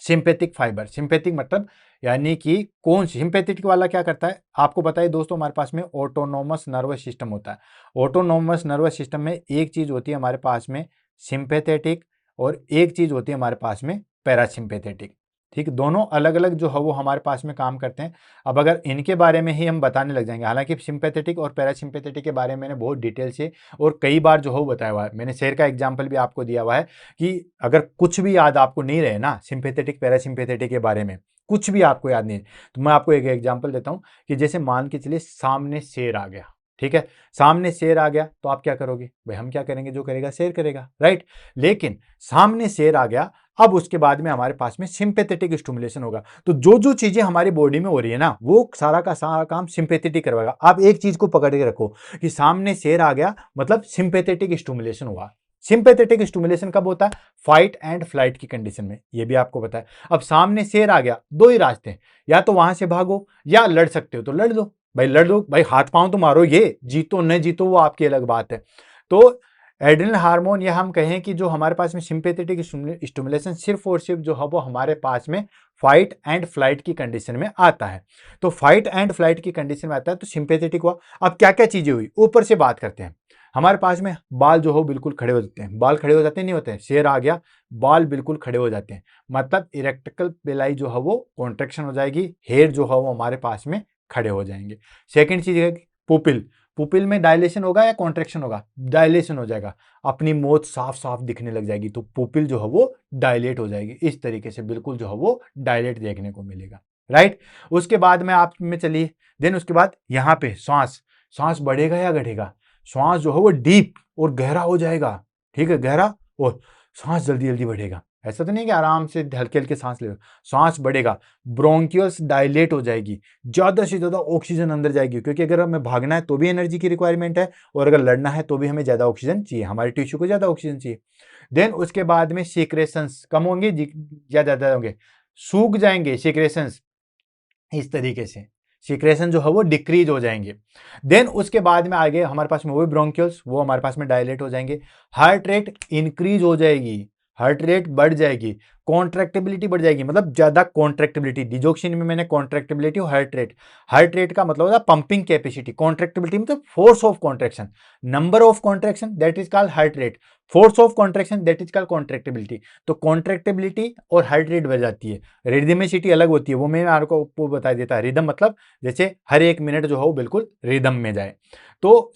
सिंपैथिक फाइबर, सिंपैथिक मतलब यानी कि कौन सिंपैथिक वाला क्या करता है आपको बताइए दोस्तों, हमारे पास में ऑटोनोमस नर्वस सिस्टम होता है। ऑटोनोमस नर्वस सिस्टम में एक चीज होती है हमारे पास में सिंपैथेटिक और एक चीज होती है हमारे पास में पैरासिम्पैथेटिक। ठीक, दोनों अलग अलग जो है वो हमारे पास में काम करते हैं। अब अगर इनके बारे में ही हम बताने लग जाएंगे, हालांकि सिंपैथेटिक और पैरासिम्पैथेटिक के बारे में मैंने बहुत डिटेल से और कई बार जो है वो बताया हुआ है, मैंने शेर का एग्जाम्पल भी आपको दिया हुआ है कि अगर कुछ भी याद आपको नहीं रहे ना सिंपैथेटिक पैरासिम्पैथेटिक के बारे में, कुछ भी आपको याद नहीं है, तो मैं आपको एक एग्जांपल देता हूं कि जैसे मान के चलिए सामने शेर आ गया, ठीक है, सामने शेर आ गया तो आप क्या करोगे भाई, हम क्या करेंगे, जो करेगा शेर करेगा, राइट। लेकिन सामने शेर आ गया, अब उसके बाद में हमारे पास में सिंपैथेटिक स्टिमुलेशन होगा, तो जो जो चीजें हमारी बॉडी में हो रही है ना वो सारा का सारा काम सिंपैथेटिक करवाएगा। आप एक चीज को पकड़ के रखो कि सामने शेर आ गया मतलब सिंपैथेटिक स्टिमुलेशन हुआ। सिंपैथेटिक स्टिमुलेशन कब होता है, फाइट एंड फ्लाइट की कंडीशन में, ये भी आपको पता है। अब सामने शेर आ गया, दो ही रास्ते हैं, या तो वहां से भागो या लड़ सकते हो तो लड़ दो भाई, लड़ दो भाई, हाथ पांव तो मारो, ये जीतो न जीतो वो आपकी अलग बात है। तो एड्रिनल हार्मोन या हम कहें कि जो हमारे पास में सिंपैथेटिक स्टिमुलेशन सिर्फ और सिर्फ जो है वो हमारे पास में फाइट एंड फ्लाइट की कंडीशन में आता है। तो फाइट एंड फ्लाइट की कंडीशन में आता है तो सिंपैथेटिक हुआ। अब क्या क्या चीजें हुई ऊपर से बात करते हैं। हमारे पास में बाल जो हो बिल्कुल खड़े हो जाते हैं, बाल खड़े हो जाते हैं नहीं होते हैं, शेर आ गया बाल बिल्कुल खड़े हो जाते हैं, मतलब इरेक्टिकल पेलाई जो है वो कॉन्ट्रेक्शन हो जाएगी, हेयर जो है वो हमारे पास में खड़े हो जाएंगे। सेकंड चीज है पुपिल, पुपिल में डायलेशन होगा या कॉन्ट्रेक्शन होगा, डायलेशन हो जाएगा, अपनी मौत साफ साफ दिखने लग जाएगी, तो पुपिल जो है वो डायलेट हो जाएगी, इस तरीके से बिल्कुल जो है वो डायलेट देखने को मिलेगा, राइट। उसके बाद में आप में चलिए, देन उसके बाद यहाँ पे सांस, सांस बढ़ेगा या घटेगा, श्वास जो है वो डीप और गहरा हो जाएगा, ठीक है, गहरा, और सांस जल्दी जल्दी बढ़ेगा, ऐसा तो नहीं कि आराम से हल्के हल्के सांस ले, सांस बढ़ेगा, ब्रोंकियल्स डायलेट हो जाएगी, ज्यादा से ज्यादा ऑक्सीजन अंदर जाएगी, क्योंकि अगर हमें भागना है तो भी एनर्जी की रिक्वायरमेंट है और अगर लड़ना है तो भी हमें ज्यादा ऑक्सीजन चाहिए, हमारे टिश्यू को ज्यादा ऑक्सीजन चाहिए। देन उसके बाद में सीक्रेशंस कम होंगे या ज्यादा होंगे, सूख जाएंगे सीक्रेशंस, इस तरीके से सीक्रेशन जो है वो डिक्रीज हो जाएंगे। देन उसके बाद में आगे हमारे पास में वो ब्रोंकियल्स वो हमारे पास में डायलेट हो जाएंगे, हार्ट रेट इंक्रीज हो जाएगी, हार्ट रेट बढ़ जाएगी, कॉन्ट्रैक्टिबिलिटी बढ़ जाएगी, मतलब ज्यादा कॉन्ट्रैक्टिबिलिटी, डिजोक्सिन में मैंने कॉन्ट्रैक्टिबिलिटी और हार्ट रेट का मतलब होता है पंपिंग कैपेसिटी, कॉन्ट्रैक्टिबिलिटी मतलब force of contraction, number of contraction that is called heart rate, force of contraction that is called contractibility. तो कॉन्ट्रैक्टिबिलिटी और हार्ट रेट बढ़ जाती है, रिदमिसिटी अलग होती है, वो मैं आपको बता देता है, रिदम मतलब जैसे हर एक मिनट जो है वो बिल्कुल रिदम में जाए, तो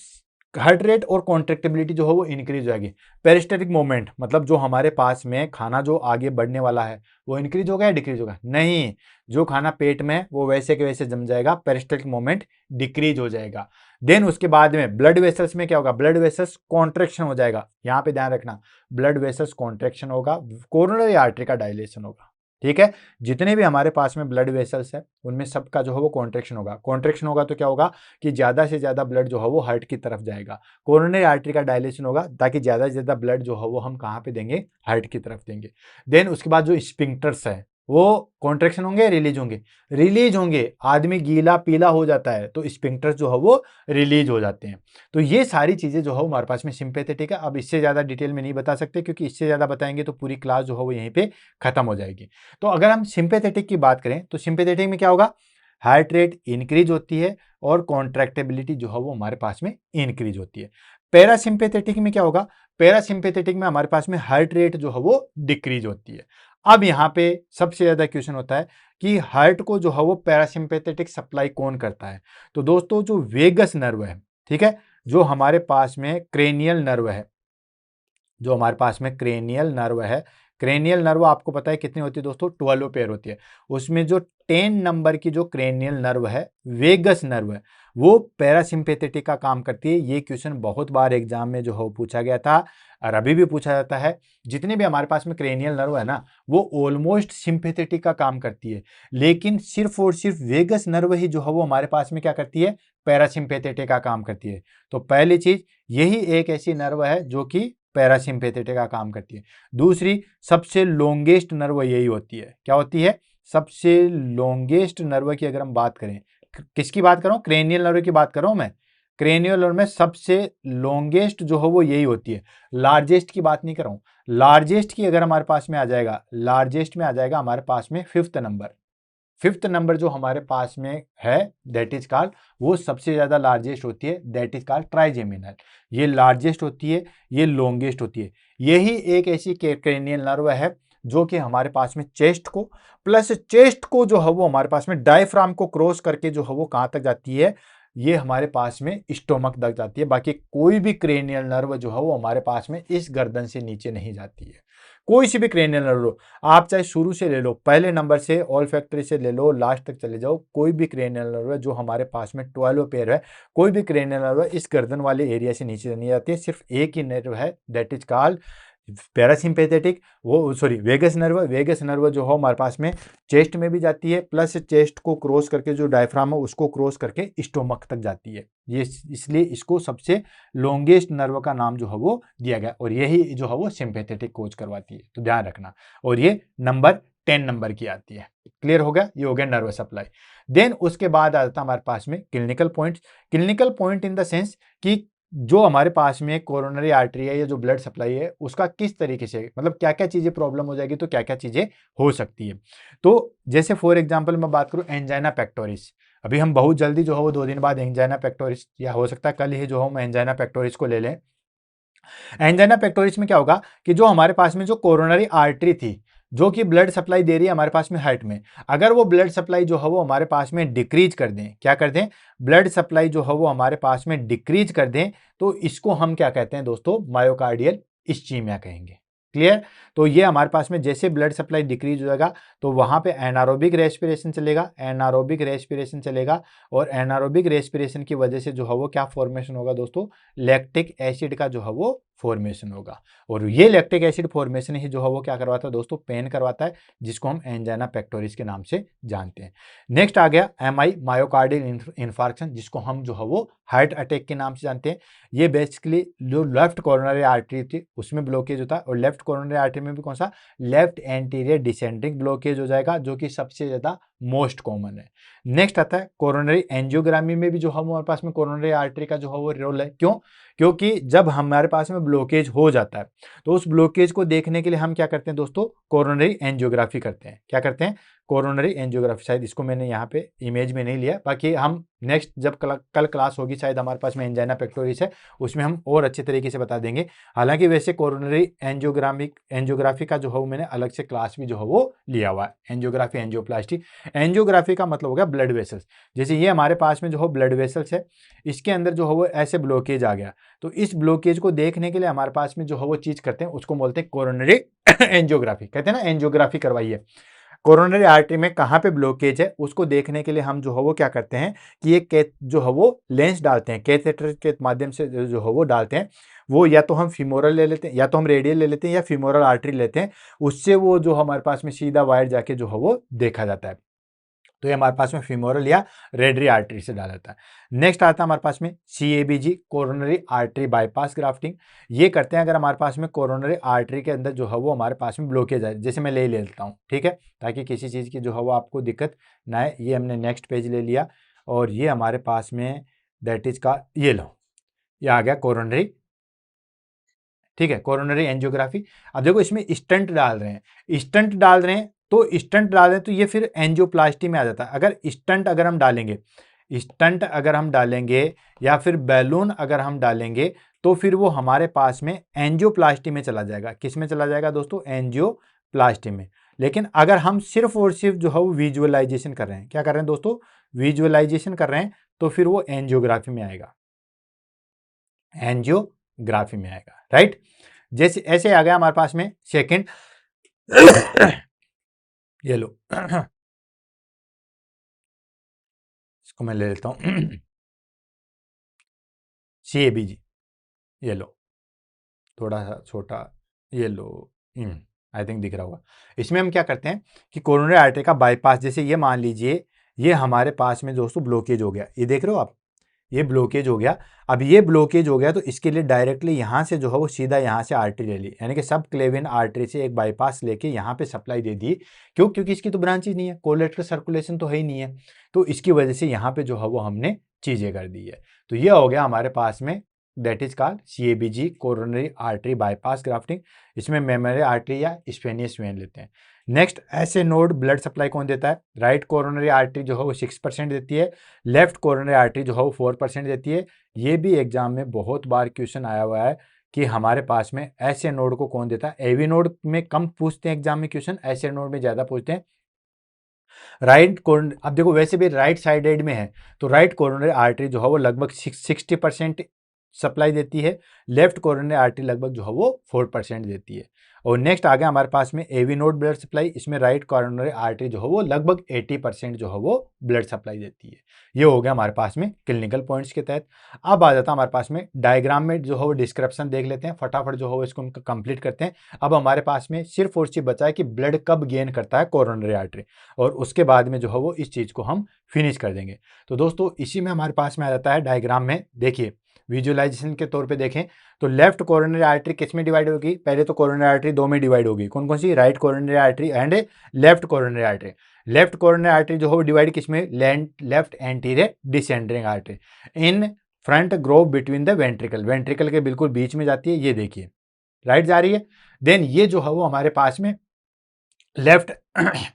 हार्ट रेट और कॉन्ट्रैक्टिबिलिटी जो है वो इंक्रीज हो जाएगी। पेरिस्टेटिक मोमेंट मतलब जो हमारे पास में खाना जो आगे बढ़ने वाला है वो इंक्रीज होगा या डिक्रीज होगा, नहीं, जो खाना पेट में है वो वैसे के वैसे जम जाएगा, पेरिस्टेटिक मोमेंट डिक्रीज हो जाएगा। देन उसके बाद में ब्लड वेसल्स में क्या होगा, ब्लड वेसल्स कॉन्ट्रैक्शन हो जाएगा, यहां पे ध्यान रखना, ब्लड वेसल्स कॉन्ट्रैक्शन होगा, कोरोनरी आर्टरी का डायलेशन होगा, ठीक है। जितने भी हमारे पास में ब्लड वेसल्स है उनमें सबका जो है वो कॉन्ट्रैक्शन होगा, कॉन्ट्रैक्शन होगा तो क्या होगा कि ज्यादा से ज्यादा ब्लड जो है वो हार्ट की तरफ जाएगा, कोरोनरी आर्टरी का डायलेशन होगा ताकि ज्यादा से ज्यादा ब्लड जो है वो हम कहाँ पे देंगे, हार्ट की तरफ देंगे। देन उसके बाद जो स्पिंक्टर्स है वो कॉन्ट्रैक्शन होंगे, रिलीज होंगे, रिलीज होंगे, आदमी गीला पीला हो जाता है तो स्पिंक्टर्स जो है वो रिलीज हो जाते हैं। तो ये सारी चीजें जो है हमारे पास में सिंपैथेटिक है। अब इससे ज्यादा डिटेल में नहीं बता सकते क्योंकि इससे ज्यादा बताएंगे तो पूरी क्लास जो है वो यहीं पे खत्म हो जाएगी। तो अगर हम सिंपैथेटिक की बात करें तो सिंपैथेटिक में क्या होगा, हार्ट रेट इंक्रीज होती है और कॉन्ट्रैक्टेबिलिटी जो है वो हमारे पास में इंक्रीज होती है। पैरासिम्पैथेटिक में क्या होगा, पैरासिम्पैथेटिक में हमारे पास में हार्ट रेट जो है वो डिक्रीज होती है। अब यहाँ पे सबसे ज्यादा क्वेश्चन होता है कि हार्ट को जो है वो पैरासिम्पैथेटिक सप्लाई कौन करता है, तो दोस्तों जो वेगस नर्व है, ठीक है, जो हमारे पास में क्रेनियल नर्व है, जो हमारे पास में क्रेनियल नर्व है, क्रेनियल नर्व आपको पता है कितनी होती है दोस्तों, 12 पेयर होती है, उसमें जो 10 नंबर की जो क्रेनियल नर्व है, वेगस नर्व है, वो पैरासिम्पैथेटिक का काम करती है। ये क्वेश्चन बहुत बार एग्जाम में जो है पूछा गया था और अभी भी पूछा जाता है। जितने भी हमारे पास में क्रेनियल नर्व है ना वो ऑलमोस्ट सिंपैथेटिक का काम करती है, लेकिन सिर्फ और सिर्फ वेगस नर्व ही जो है वो हमारे पास में क्या करती है, पैरासिम्पैथेटिक का काम करती है। तो पहली चीज यही एक ऐसी नर्व है जो कि पैरासिम्पैथेटिक का काम करती है। दूसरी सबसे लॉन्गेस्ट नर्व यही होती है, क्या होती है, सबसे लॉन्गेस्ट नर्व की अगर हम बात करें, किसकी बात कर रहा हूं, क्रेनियल नर्व की बात कर रहा हूं मैं, क्रेनियल नर्व में सबसे लॉन्गेस्ट जो है वो यही होती है। लार्जेस्ट की बात नहीं कर रहा हूं, लार्जेस्ट की अगर हमारे पास में आ जाएगा, लार्जेस्ट में आ जाएगा हमारे पास में फिफ्थ नंबर। फिफ्थ नंबर जो हमारे पास में है दैट इज कॉल्ड, वो सबसे ज्यादा लार्जेस्ट होती है, दैट इज कॉल्ड ट्राइजेमिनल। ये लार्जेस्ट होती है, ये लॉन्गेस्ट होती है। यही एक ऐसी क्रेनियल नर्व है जो कि हमारे पास में चेस्ट को, प्लस चेस्ट को जो है वो हमारे पास में डायफ्राम को क्रॉस करके जो है वो कहां तक जाती है, ये हमारे पास में स्टोमक तक जाती है। बाकी कोई भी क्रेनियल नर्व जो है वो हमारे पास में इस गर्दन से नीचे नहीं जाती है। कोई सी भी क्रेनियल नर्व लो, आप चाहे शुरू से ले लो, पहले नंबर से ऑल्फैक्टरी से ले लो, लास्ट तक चले जाओ, कोई भी क्रेनियल नर्व है जो हमारे पास में 12 पेयर है, कोई भी क्रेनियल नर्व इस गर्दन वाले एरिया से नीचे नहीं जाती है। सिर्फ एक ही नर्व है दैट इज कॉल्ड पैरासिम्पैथेटिक, वो sorry vagus nerve. Vagus nerve जो हो हमारे पास में चेस्ट में भी जाती है, प्लस चेस्ट को क्रॉस करके जो डायफ्राम है उसको क्रॉस करके स्टोमक तक जाती है। ये इसलिए इसको सबसे लॉन्गेस्ट नर्व का नाम जो है वो दिया गया, और यही जो है वो सिंपैथेटिक कोज करवाती है, तो ध्यान रखना। और ये नंबर 10 नंबर की आती है। क्लियर हो गया, ये हो गया नर्व सप्लाई। देन उसके बाद आता है हमारे पास में clinical point. Clinical point in the sense कि जो हमारे पास में कोरोनरी आर्टरी है या जो ब्लड सप्लाई है उसका किस तरीके से, मतलब क्या क्या चीजें प्रॉब्लम हो जाएगी तो क्या क्या चीजें हो सकती है। तो जैसे फॉर एग्जांपल मैं बात करूं एंजाइना पेक्टोरिस, अभी हम बहुत जल्दी जो है वो 2 दिन बाद एंजाइना पेक्टोरिस, या हो सकता है कल ही जो हो हम एंजाइना पेक्टोरिस को ले लें। एंजाइना पेक्टोरिस में क्या होगा कि जो हमारे पास में जो कोरोनरी आर्टरी थी जो कि ब्लड सप्लाई दे रही है हमारे पास में हार्ट में, अगर वो ब्लड सप्लाई जो है वो हमारे पास में डिक्रीज कर दें, क्या कर दें, ब्लड सप्लाई जो है वो हमारे पास में डिक्रीज कर दें, तो इसको हम क्या कहते हैं दोस्तों, मायोकार्डियल इस्चीमिया कहेंगे। क्लियर। तो ये हमारे पास में जैसे ब्लड सप्लाई डिक्रीज हो जाएगा तो वहां पे एनारोबिक रेस्पिरेशन चलेगा, एनारोबिक रेस्पिरेशन चलेगा, और एनारोबिक रेस्पिरेशन की वजह से जो है वो क्या फॉर्मेशन होगा दोस्तों, लैक्टिक एसिड का जो है वो फॉर्मेशन होगा। और ये लैक्टिक एसिड फॉर्मेशन ही जो है वो क्या करवाता है दोस्तों, पेन करवाता है, जिसको हम एंजाइना पेक्टोरिस के नाम से जानते हैं। नेक्स्ट आ गया एमआई, मायोकार्डियल इन्फार्क्शन, जिसको हम जो है वो हार्ट अटैक के नाम से जानते हैं। ये बेसिकली जो लेफ्ट कोरोनरी आर्टरी थी उसमें ब्लॉकेज होता है, और लेफ्ट कोरोनरी आर्टरी में भी कौन सा, लेफ्ट एंटीरियर डिसेंडिंग ब्लॉकेज हो जाएगा, जो कि सबसे ज्यादा मोस्ट कॉमन है। नेक्स्ट आता है कोरोनरी एंजियोग्रामी में भी जो हमारे पास में कोरोनरी आर्टरी का जो है वो रोल है। क्यों, क्योंकि जब हमारे पास में ब्लॉकेज हो जाता है तो उस ब्लॉकेज को देखने के लिए हम क्या करते हैं दोस्तों, कोरोनरी एंजियोग्राफी करते हैं। क्या करते हैं, कोरोनरी एंजियोग्राफी। शायद इसको मैंने यहाँ पे इमेज में नहीं लिया, बाकी हम नेक्स्ट जब कल क्लास होगी शायद हमारे पास में एंजाइना पेक्टोरिस है, उसमें हम और अच्छे तरीके से बता देंगे। हालांकि वैसे कोरोनरी एंजियोग्राफी का जो है मैंने अलग से क्लास भी जो है वो लिया हुआ है, एंजियोग्राफी एंजियोप्लास्टी। एंजियोग्राफी का मतलब हो गया ब्लड वेसल्स। जैसे ये हमारे पास में जो है ब्लड वेसल्स है, इसके अंदर जो है वो ऐसे ब्लॉकेज आ गया, तो इस ब्लॉकेज को देखने के लिए हमारे पास में जो है वो चीज करते हैं, उसको बोलते हैं कोरोनरी एंजियोग्राफी। कहते हैं ना एंजियोग्राफी करवाइए। कोरोनरी आर्टरी में कहाँ पे ब्लॉकेज है उसको देखने के लिए हम जो है वो क्या करते हैं कि एक जो है वो लेंस डालते हैं, कैथेटर के माध्यम से जो है वो डालते हैं। वो या तो हम फीमोरल ले लेते हैं, या तो हम रेडियल ले लेते हैं, या फीमोरल आर्टरी लेते हैं, उससे वो जो हमारे पास में सीधा वायर जाके जो है वो देखा जाता है। तो ये हमारे पास में फीमोरल या रेडरी आर्टरी से डाला जाता है। नेक्स्ट आता है हमारे पास में CABG, coronary artery bypass grafting. ये करते हैं अगर हमारे पास में कोरोनरी आर्टरी के अंदर जो है वो हमारे पास में ब्लॉकेज है, जैसे मैं ले लेता हूँ, ठीक है, ताकि किसी चीज़ की जो है वो आपको दिक्कत ना आए। ये हमने नेक्स्ट पेज ले लिया, और ये हमारे पास में दैट इज का, ये लो, ये आ गया कोरोनरी, ठीक है, कोरोनरी एंजियोग्राफी। अब देखो इसमें स्टंट डाल रहे हैं, स्टंट डाल रहे हैं, तो स्टंट डाल रहे हैं तो ये फिर एंजियोप्लास्टी में आ जाता है। अगर स्टंट अगर हम डालेंगे, स्टंट अगर हम डालेंगे या फिर बैलून अगर हम डालेंगे, तो फिर वो हमारे पास में एंजियोप्लास्टी में चला जाएगा। किस में चला जाएगा दोस्तों, एंजियोप्लास्टी में। लेकिन अगर हम सिर्फ और सिर्फ जो है वो विजुअलाइजेशन कर रहे हैं, क्या कर रहे हैं दोस्तों, विजुअलाइजेशन कर रहे हैं, तो फिर वो एंजियोग्राफी में आएगा, एंजियोग्राफी में आएगा, राइट। जैसे ऐसे आ गया हमारे पास में सेकंड ये लो इसको मैं ले लेता हूं सीएबीजी, ये लो, थोड़ा सा छोटा, ये लो, आई थिंक दिख रहा होगा। इसमें हम क्या करते हैं कि कोरोनरी आर्टरी का बाईपास, जैसे ये मान लीजिए ये हमारे पास में दोस्तों ब्लॉकेज हो गया, ये देख रहे हो आप, ये ब्लॉकेज हो गया। अब ये ब्लॉकेज हो गया तो इसके लिए डायरेक्टली यहाँ से जो है वो सीधा यहाँ से आर्टरी ले ली, यानी कि सब क्लेविन आर्टरी से एक बाईपास लेके यहाँ पे सप्लाई दे दी। क्यों, क्योंकि इसकी तो ब्रांच ही नहीं है, कोलेटरल सर्कुलेशन तो है ही नहीं है, तो इसकी वजह से यहाँ पे जो है वो हमने चीजें कर दी है। तो ये हो गया हमारे पास में, that is called CABG, coronary artery bypass grafting. इसमें मेमोरी आर्टरी या स्फेनियस वेन लेते हैं। नेक्स्ट, ऐसे नोड ब्लड सप्लाई कौन देता है? राइट कोरोनरी आर्टरी जो है वो 6% देती है, लेफ्ट कोरोनरी आर्टरी जो है वो 4% देती है। ये भी एग्जाम में बहुत बार क्वेश्चन आया हुआ है कि हमारे पास में ऐसे नोड को कौन देता है। एवी नोड में कम पूछते हैं एग्जाम में क्वेश्चन, ऐसे नोड में ज्यादा पूछते हैं। राइट कोरोनरी, अब देखो वैसे भी राइट साइडेड में है, तो राइट कोरोनरी आर्टरी जो है वो लगभग 60% सप्लाई देती है, लेफ्ट कोरोनरी आर्टरी लगभग जो है वो 4% देती है। और नेक्स्ट आ गया हमारे पास में एवी नोड ब्लड सप्लाई। इसमें राइट कोरोनरी आर्टरी जो है वो लगभग 80% जो है वो ब्लड सप्लाई देती है। ये हो गया हमारे पास में क्लिनिकल पॉइंट्स के तहत। अब आ जाता है हमारे पास में डायग्राम में जो है वो डिस्क्रिप्शन देख लेते हैं, फटाफट जो है वो इसको हम कंप्लीट करते हैं। अब हमारे पास में सिर्फ और सिर्फ बचा है कि ब्लड कब गेन करता है कोरोनरी आर्टरी, और उसके बाद में जो है वो इस चीज को हम फिनिश कर देंगे। तो दोस्तों इसी में हमारे पास में आ जाता है डायग्राम में, देखिए विजुअलाइजेशन के तौर पे देखें तो लेफ्ट कोरोनरी आर्टरी किस में डिवाइड होगी? पहले तो कोरोनरी आर्टरी दो में डिवाइड होगी, कौन कौन सी? Right coronary artery and left coronary artery. Left coronary artery जो है वो डिवाइड किस में? Left anterior descending artery in front groove between the ventricle, ventricle के बिल्कुल बीच में जाती है, ये देखिए राइट जा रही है। देन ये जो है वो हमारे पास में लेफ्ट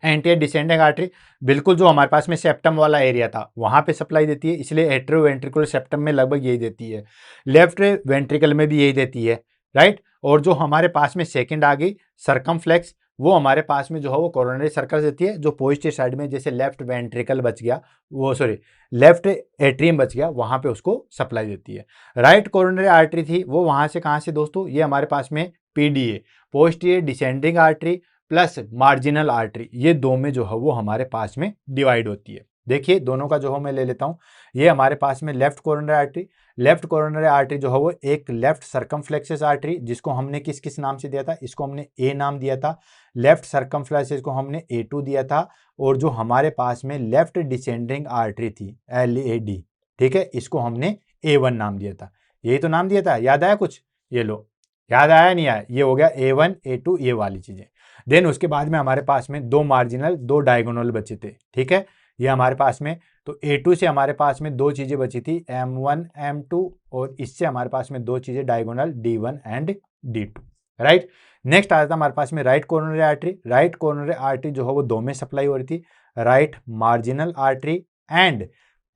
एंटीरियर डिसेंडिंग आर्टरी बिल्कुल जो हमारे पास में सेप्टम वाला एरिया था वहां पे सप्लाई देती है, इसलिए एट्रो वेंट्रिकुलर सेप्टम में लगभग यही देती है, लेफ्ट वेंट्रिकल में भी यही देती है, राइट। और जो हमारे पास में सेकंड आ गई सर्कमफ्लेक्स, वो हमारे पास में जो है वो कोरोनरी सर्कल देती है, जो पॉजिटिव साइड में जैसे लेफ्ट वेंट्रिकल बच गया, वो सॉरी लेफ्ट एट्रियम बच गया, वहां पे उसको सप्लाई देती है। राइट कोरोनरी आर्टरी थी वो वहां से कहां से दोस्तों? ये हमारे पास में PDA, posterior descending artery plus marginal artery, ये दो में जो है वो हमारे पास में डिवाइड होती है। देखिए दोनों का जो है मैं ले लेता हूं, ये हमारे पास में left coronary artery, left coronary artery जो है वो एक लेफ्ट सर्कमफ्लेक्सस आर्टरी, जिसको हमने किस किस नाम से दिया था? इसको हमने A नाम दिया था, लेफ्ट सर्कमफ्लेक्सस को हमने A2 दिया था, और जो हमारे पास में लेफ्ट डिसेंडिंग आर्टरी थी LAD, ठीक है, इसको हमने A1 नाम दिया था। यही तो नाम दिया था, याद आया कुछ? ये लो, याद आया नहीं आया? ये हो गया A1 A2 ये वाली चीजें। देन उसके बाद में हमारे पास में दो मार्जिनल दो डायगोनल बचे थे, ठीक है, ये हमारे पास में, तो A2 से हमारे पास में दो चीजें बची थी M1 M2, और इससे हमारे पास में दो चीजें diagonal D1 and D2, right. Next आता था हमारे पास में right coronary artery, right coronary artery जो है वो दो में सप्लाई हो रही थी, right marginal artery and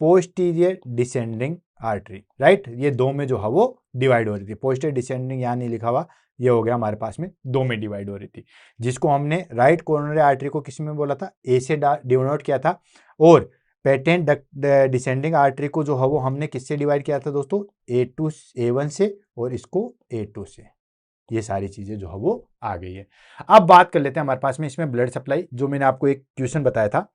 posterior descending artery, right, ये दो में जो है वो डिवाइड हो रही थी। पोस्टीरियर डिसेंडिंग यहाँ नहीं लिखा हुआ, ये हो गया हमारे पास में दो में डिवाइड हो रही थी, जिसको हमने राइट कोरोनरी आर्टरी को किस में बोला था? A से डिनोट किया था, और पेटेंट डिसेंडिंग आर्टरी को जो है वो हमने किससे डिवाइड किया था दोस्तों? A2 A1 से, और इसको A2 से। ये सारी चीजें जो है वो आ गई है। अब बात कर लेते हैं हमारे पास में इसमें ब्लड सप्लाई, जो मैंने आपको एक क्वेश्चन बताया था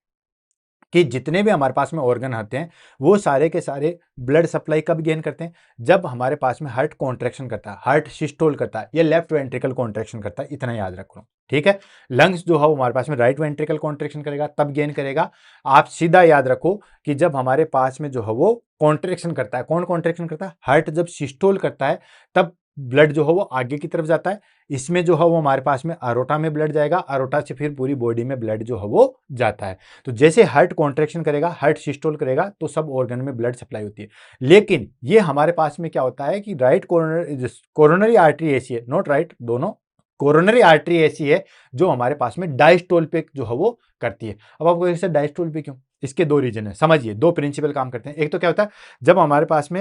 कि जितने भी हमारे पास में ऑर्गन होते हैं वो सारे के सारे ब्लड सप्लाई कब गेन करते हैं? जब हमारे पास में हार्ट कॉन्ट्रैक्शन करता है, हार्ट सिस्टोल करता है, या लेफ्ट वेंट्रिकल कॉन्ट्रैक्शन करता है, इतना याद रख लो, ठीक है। लंग्स जो है वो हमारे पास में राइट वेंट्रिकल कॉन्ट्रैक्शन करेगा, तब गेन करेगा। आप सीधा याद रखो कि जब हमारे पास में जो है वो कॉन्ट्रैक्शन करता है, कौन कॉन्ट्रैक्शन करता है? हार्ट जब सिस्टोल करता है तब ब्लड जो है वो आगे की तरफ जाता है, इसमें जो है वो हमारे पास में अरोटा में ब्लड जाएगा, अरोटा से फिर पूरी बॉडी में ब्लड जो है वो जाता है। तो जैसे हार्ट कॉन्ट्रैक्शन करेगा, हार्ट सिस्टोल करेगा, तो सब ऑर्गन में ब्लड सप्लाई होती है। लेकिन ये हमारे पास में क्या होता है कि राइट कोरोनरी आर्टरी ऐसी है, नॉट राइट, दोनों कोरोनरी आर्टरी ऐसी है जो हमारे पास में डायस्टोल पे जो है वो करती है। अब आपको ऐसे डायस्टोल पे क्यों? इसके दो रीजन है, समझिए, दो प्रिंसिपल काम करते हैं। एक तो क्या होता है, जब हमारे पास में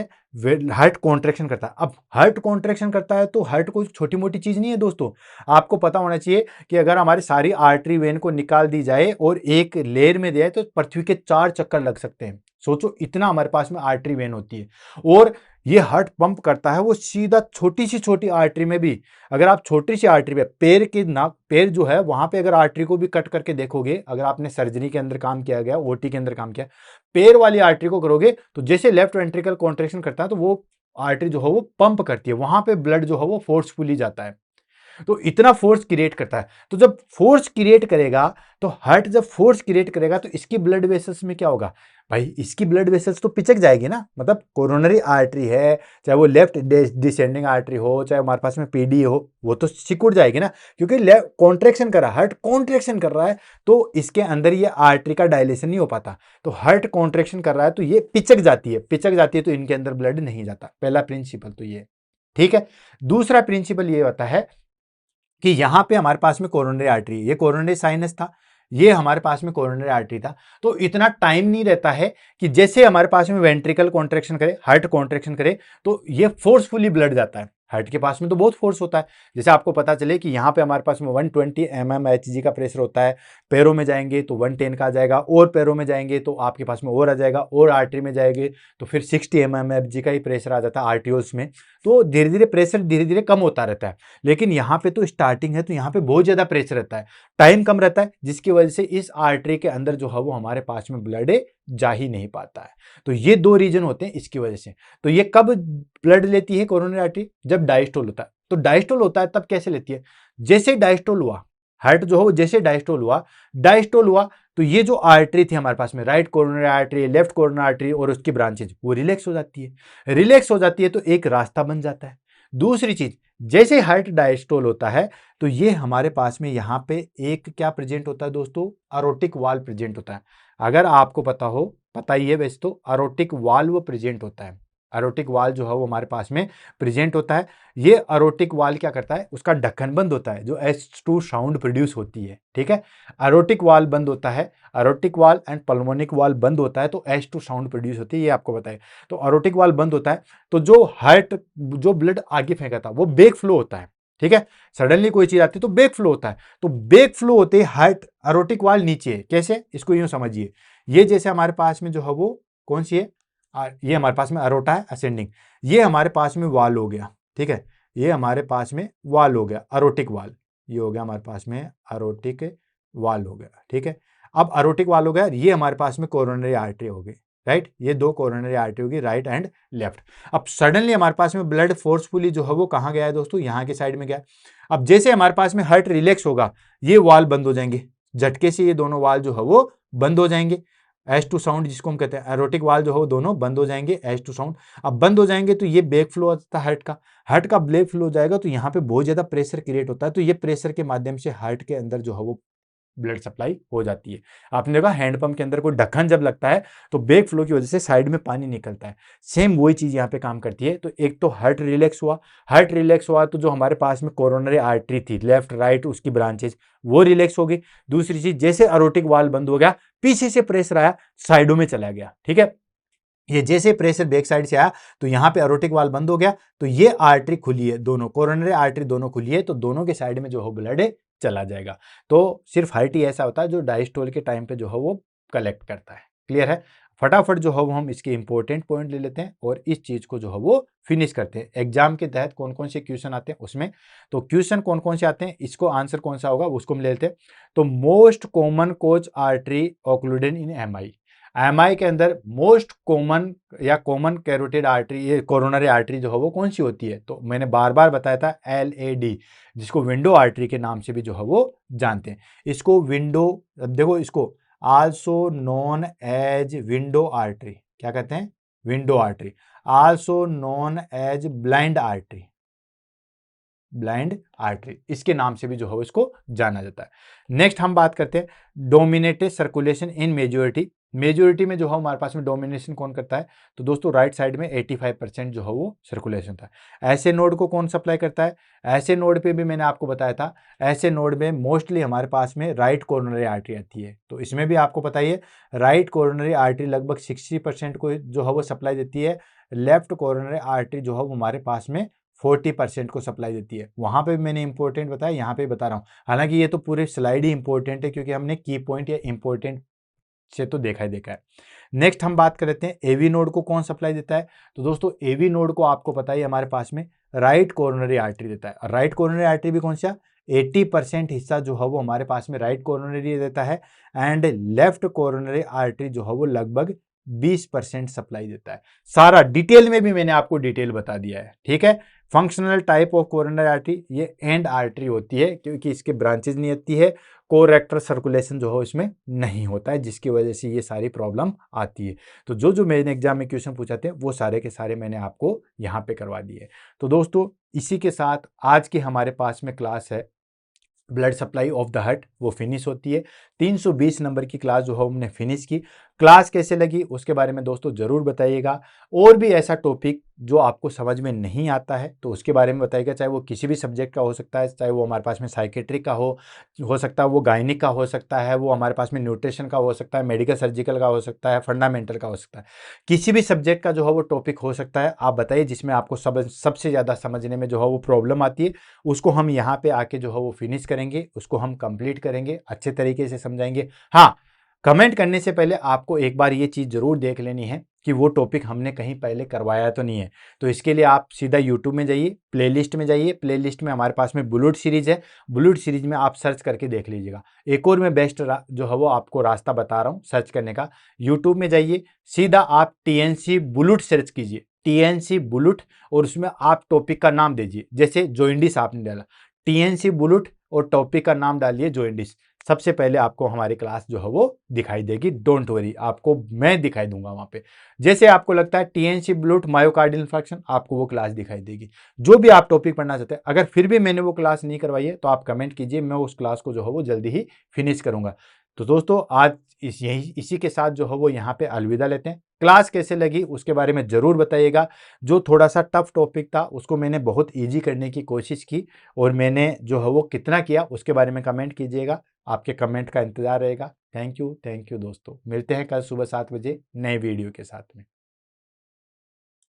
हार्ट कॉन्ट्रैक्शन करता है, अब हार्ट कॉन्ट्रैक्शन करता है तो हार्ट कोई छोटी मोटी चीज नहीं है दोस्तों। आपको पता होना चाहिए कि अगर हमारी सारी आर्टरी वेन को निकाल दी जाए और एक लेयर में दिया तो पृथ्वी के 4 चक्कर लग सकते हैं। सोचो इतना हमारे पास में आर्टरी वेन होती है, और ये हार्ट पंप करता है वो सीधा छोटी सी छोटी आर्टरी में भी। अगर आप छोटी सी आर्टरी पे पैर की नाक, पैर जो है वहां पे अगर आर्टरी को भी कट करके देखोगे, अगर आपने सर्जरी के अंदर काम किया गया, OT के अंदर काम किया, पैर वाली आर्टरी को करोगे तो जैसे लेफ्ट वेंट्रिकल कॉन्ट्रैक्शन करता है तो वो आर्टरी जो है वो पंप करती है, वहां पे ब्लड जो है वो फोर्सफुली जाता है। तो इतना फोर्स क्रिएट करता है। तो जब फोर्स क्रिएट करेगा, तो हार्ट जब फोर्स क्रिएट करेगा तो इसकी ब्लड वेसल्स में क्या होगा भाई, इसकी ब्लड वेसल्स तो पिचक जाएगी ना। मतलब कोरोनरी आर्टरी है, चाहे वो लेफ्ट डिसेंडिंग आर्टरी हो, चाहे हमारे पास में पीडी हो, वो तो सिकुड़ जाएगी ना, क्योंकि कॉन्ट्रेक्शन कर रहा है, हार्ट कॉन्ट्रेक्शन कर रहा है, तो इसके अंदर ये आर्टरी का डायलेशन नहीं हो पाता। तो हार्ट कॉन्ट्रेक्शन कर रहा है तो ये पिचक जाती है, पिचक जाती है तो इनके अंदर ब्लड नहीं जाता। पहला प्रिंसिपल तो ये, ठीक है। दूसरा प्रिंसिपल ये होता है कि यहां पे हमारे पास में कोरोनरी आर्टरी, ये कोरोनरी साइनस था, ये हमारे पास में कोरोनरी आर्टरी था। तो इतना टाइम नहीं रहता है कि जैसे हमारे पास में वेंट्रिकल कॉन्ट्रैक्शन करे, हार्ट कॉन्ट्रैक्शन करे, तो ये फोर्सफुली ब्लड जाता है। हार्ट के पास में तो बहुत फोर्स होता है। जैसे आपको पता चले कि यहाँ पे हमारे पास में 120 mmHg का प्रेशर होता है, पैरों में जाएंगे तो 110 का आ जाएगा, और पैरों में जाएंगे तो आपके पास में और आ जाएगा, और आर्टरी में जाएंगे तो फिर 60 mmHg का ही प्रेशर आ जाता है आर्टियोल्स में। तो धीरे धीरे प्रेशर धीरे धीरे कम होता रहता है। लेकिन यहाँ पे तो स्टार्टिंग है, तो यहाँ पे बहुत ज्यादा प्रेशर रहता है, टाइम कम रहता है, जिसकी वजह से इस आर्टरी के अंदर जो है वो हमारे पास में ब्लड जा ही नहीं पाता है। तो ये दो रीजन होते हैं इसकी वजह से। तो ये कब ब्लड लेती है कोरोनरी आर्टरी, जब डायस्टोल होता है। तो डायस्टोल होता है तब कैसे लेती है, जैसे डायस्टोल हुआ, हार्ट जो हो जैसे डायस्टोल हुआ तो ये जो आर्टरी थी हमारे पास में, right coronary artery, left coronary artery और उसकी ब्रांचेज, वो रिलैक्स हो जाती है। रिलैक्स हो जाती है तो एक रास्ता बन जाता है। दूसरी चीज, जैसे हार्ट डायस्टोल होता है तो ये हमारे पास में यहाँ पे एक क्या प्रेजेंट होता है दोस्तों, अरोटिक वाल्व प्रेजेंट होता है। अगर आपको पता हो, पता ही है वैसे तो, अरोटिक वाल्व प्रेजेंट होता है। अरोटिक वाल्व जो है वो हमारे पास में प्रेजेंट होता है। ये अरोटिक वाल्व क्या करता है, उसका ढक्कन बंद होता है, जो H2 साउंड प्रोड्यूस होती है, ठीक है। अरोटिक वाल्व बंद होता है, अरोटिक वाल्व एंड पल्मोनिक वाल्व बंद होता है तो H2 साउंड प्रोड्यूस होती है, ये आपको बताए। तो अरोटिक वाल्व बंद होता है तो जो हार्ट, जो ब्लड आगे फेंका था वो बैक फ्लो होता है, ठीक है। सडनली कोई चीज आती है तो बैक फ्लो होता है। तो बैक फ्लो होते हार्ट, अरोटिक वाल्व नीचे है, कैसे, इसको यूं समझिए, ये जैसे हमारे पास में जो है वो कौन सी है, ये हमारे पास में अरोटा है असेंडिंग, ये हमारे पास में वाल हो गया, ठीक है। ये हमारे पास में वाल हो गया, अरोटिक वाल, ये हो गया हमारे पास में अरोटिक वाल हो गया, ठीक है। अब अरोटिक वाल हो गया, ये हमारे पास में कोरोनरी आर्टरी हो गई, राइट। ये दो कोरोनरी आर्टरी होगी, राइट एंड लेफ्ट। अब सडनली हमारे पास में ब्लड फोर्सफुली जो है वो कहाँ गया है दोस्तों, यहाँ की साइड में गया। अब जैसे हमारे पास में हार्ट रिलैक्स होगा, ये वाल बंद हो जाएंगे, झटके से ये दोनों वाल जो है वो बंद हो जाएंगे। H2 साउंड जिसको हम कहते हैं, एरोटिक वाल जो हो दोनों बंद हो जाएंगे, H2 साउंड। अब बंद हो जाएंगे तो ये बैक फ्लो आता है हार्ट का ब्लड फ्लो जाएगा तो यहाँ पे बहुत ज्यादा प्रेशर क्रिएट होता है। तो ये प्रेशर के माध्यम से हार्ट के अंदर जो है वो ब्लड सप्लाई हो जाती है। आपने देखा हैंडपंप के अंदर कोई ढक्कन जब लगता है तो बैक फ्लो की वजह से साइड में पानी निकलता है। सेम वही चीज यहाँ पे काम करती है। तो एक तो हार्ट रिलैक्स हुआ तो जो हमारे पास में कोरोनरी आर्टरी थी लेफ्ट राइट उसकी ब्रांचेज वो रिलैक्स हो गई। दूसरी चीज, जैसे अरोटिक वाल्व बंद हो गया, पीछे से प्रेशर आया, साइडों में चला गया, ठीक है। ये जैसे प्रेशर बैक साइड से आया तो यहाँ पे अरोटिक वाल्व बंद हो गया, तो ये आर्टरी खुली है, दोनों कोरोनरी आर्टरी दोनों खुली है, तो दोनों के साइड में जो हो ब्लड चला जाएगा। तो सिर्फ हार्ट ही ऐसा होता है जो डायस्टोल के टाइम पे जो है वो कलेक्ट करता है। क्लियर है। फटाफट जो है वो हम इसके इंपॉर्टेंट पॉइंट ले लेते हैं और इस चीज को जो है वो फिनिश करते हैं। एग्जाम के तहत कौन कौन से क्वेश्चन आते हैं उसमें, तो क्वेश्चन कौन कौन से आते हैं, इसको आंसर कौन सा होगा उसको हम ले लेते हैं। तो most common cause artery occluded in MI के अंदर मोस्ट कॉमन या कॉमन कैरोटिड आर्टरी, ये कोरोनरी आर्टरी जो है वो कौन सी होती है, तो मैंने बार बार बताया था एलएडी, जिसको विंडो आर्टरी के नाम से भी जो है वो जानते हैं। इसको विंडो, देखो इसको also known as window artery, क्या कहते हैं, window artery, also known as blind artery, blind artery इसके नाम से भी जो है इसको जाना जाता है। नेक्स्ट हम बात करते हैं डोमिनेटेड सर्कुलेशन इन मेजोरिटी में जो है हमारे पास में डोमिनेशन कौन करता है, तो दोस्तों राइट साइड में 85% जो है वो सर्कुलेशन था। ऐसे नोड को कौन सप्लाई करता है, ऐसे नोड पे भी मैंने आपको बताया था, ऐसे नोड में मोस्टली हमारे पास में राइट कोरोनरी आर्टरी आती है। तो इसमें भी आपको पता ही है राइट कोरोनरी आर्टरी लगभग 60% को जो है वो सप्लाई देती है, लेफ्ट कोरोनरी आर्टरी जो है वो हमारे पास में 40% को सप्लाई देती है। वहां पे भी मैंने इंपॉर्टेंट बताया, यहाँ पे बता रहा हूँ। हालांकि ये तो पूरे स्लाइड ही इंपॉर्टेंट है क्योंकि हमने की पॉइंट या इंपॉर्टेंट से तो देखा है। नेक्स्ट हम बात कर लेते हैं एवी नोड को कौन सप्लाई देता है, तो दोस्तों एवी नोड को आपको पता ही हमारे पास में राइट कोरोनरी आर्टरी देता है। राइट कोरोनरी आर्टरी भी कौन सा, 80% हिस्सा जो है वो हमारे पास में राइट कोरोनरी देता है, एंड लेफ्ट कोरोनरी आर्टरी जो है वो लगभग 20% सप्लाई देता है। सारा डिटेल में भी मैंने आपको डिटेल बता दिया है, ठीक है। Functional type of coronary artery ये एंड आर्टरी होती है, क्योंकि इसके ब्रांचेज नहीं होती है, कोरेक्टर सर्कुलेशन जो है इसमें नहीं होता है, जिसकी वजह से ये सारी प्रॉब्लम आती है। तो जो जो मैंने एग्जाम में क्वेश्चन पूछा थे वो सारे के सारे मैंने आपको यहाँ पे करवा दिए। तो दोस्तों इसी के साथ आज की हमारे पास में क्लास है blood supply of the heart, वो फिनिश होती है। 320 नंबर की क्लास जो है हमने फिनिश की। क्लास कैसे लगी उसके बारे में दोस्तों जरूर बताइएगा। और भी ऐसा टॉपिक जो आपको समझ में नहीं आता है तो उसके बारे में बताइएगा, चाहे वो किसी भी सब्जेक्ट का हो सकता है, चाहे वो हमारे पास में साइकेट्रिक का हो सकता है, वो गायनिक का हो सकता है, वो हमारे पास में न्यूट्रिशन का हो सकता है, मेडिकल सर्जिकल का हो सकता है, फंडामेंटल का हो सकता है। किसी भी सब्जेक्ट का जो है वो टॉपिक हो सकता है, आप बताइए जिसमें आपको सबसे ज़्यादा समझने में जो है वो प्रॉब्लम आती है, उसको हम यहाँ पे आके जो है वो फिनिश करेंगे, उसको हम कंप्लीट करेंगे, अच्छे तरीके से समझाएंगे। हाँ, कमेंट करने से पहले आपको एक बार ये चीज़ जरूर देख लेनी है कि वो टॉपिक हमने कहीं पहले करवाया तो नहीं है। तो इसके लिए आप सीधा यूट्यूब में जाइए, प्लेलिस्ट में जाइए, प्लेलिस्ट में हमारे पास में बुलेट सीरीज है, बुलेट सीरीज में आप सर्च करके देख लीजिएगा। एक और मैं बेस्ट जो है वो आपको रास्ता बता रहा हूँ सर्च करने का। यूट्यूब में जाइए, सीधा आप टीएनसी बुलेट सर्च कीजिए, टीएनसी बुलेट, और उसमें आप टॉपिक का नाम दीजिए। जैसे जॉइंडिस आपने डाला, टीएनसी बुलेट और टॉपिक का नाम डालिए जॉइंडिस, सबसे पहले आपको हमारी क्लास जो है वो दिखाई देगी। डोंट वरी, आपको मैं दिखाई दूंगा वहां पे। जैसे आपको लगता है टीएनसी ब्लूट मायोकार्डियल इंफार्क्शन, आपको वो क्लास दिखाई देगी। जो भी आप टॉपिक पढ़ना चाहते हैं, अगर फिर भी मैंने वो क्लास नहीं करवाई है तो आप कमेंट कीजिए, मैं उस क्लास को जो है वो जल्दी ही फिनिश करूंगा। तो दोस्तों आज इसी के साथ जो है वो यहाँ पे अलविदा लेते हैं। क्लास कैसे लगी उसके बारे में जरूर बताइएगा। जो थोड़ा सा टफ टॉपिक था उसको मैंने बहुत ईजी करने की कोशिश की, और मैंने जो है वो कितना किया उसके बारे में कमेंट कीजिएगा। आपके कमेंट का इंतजार रहेगा। थैंक यू दोस्तों, मिलते हैं कल सुबह 7 बजे नए वीडियो के साथ में।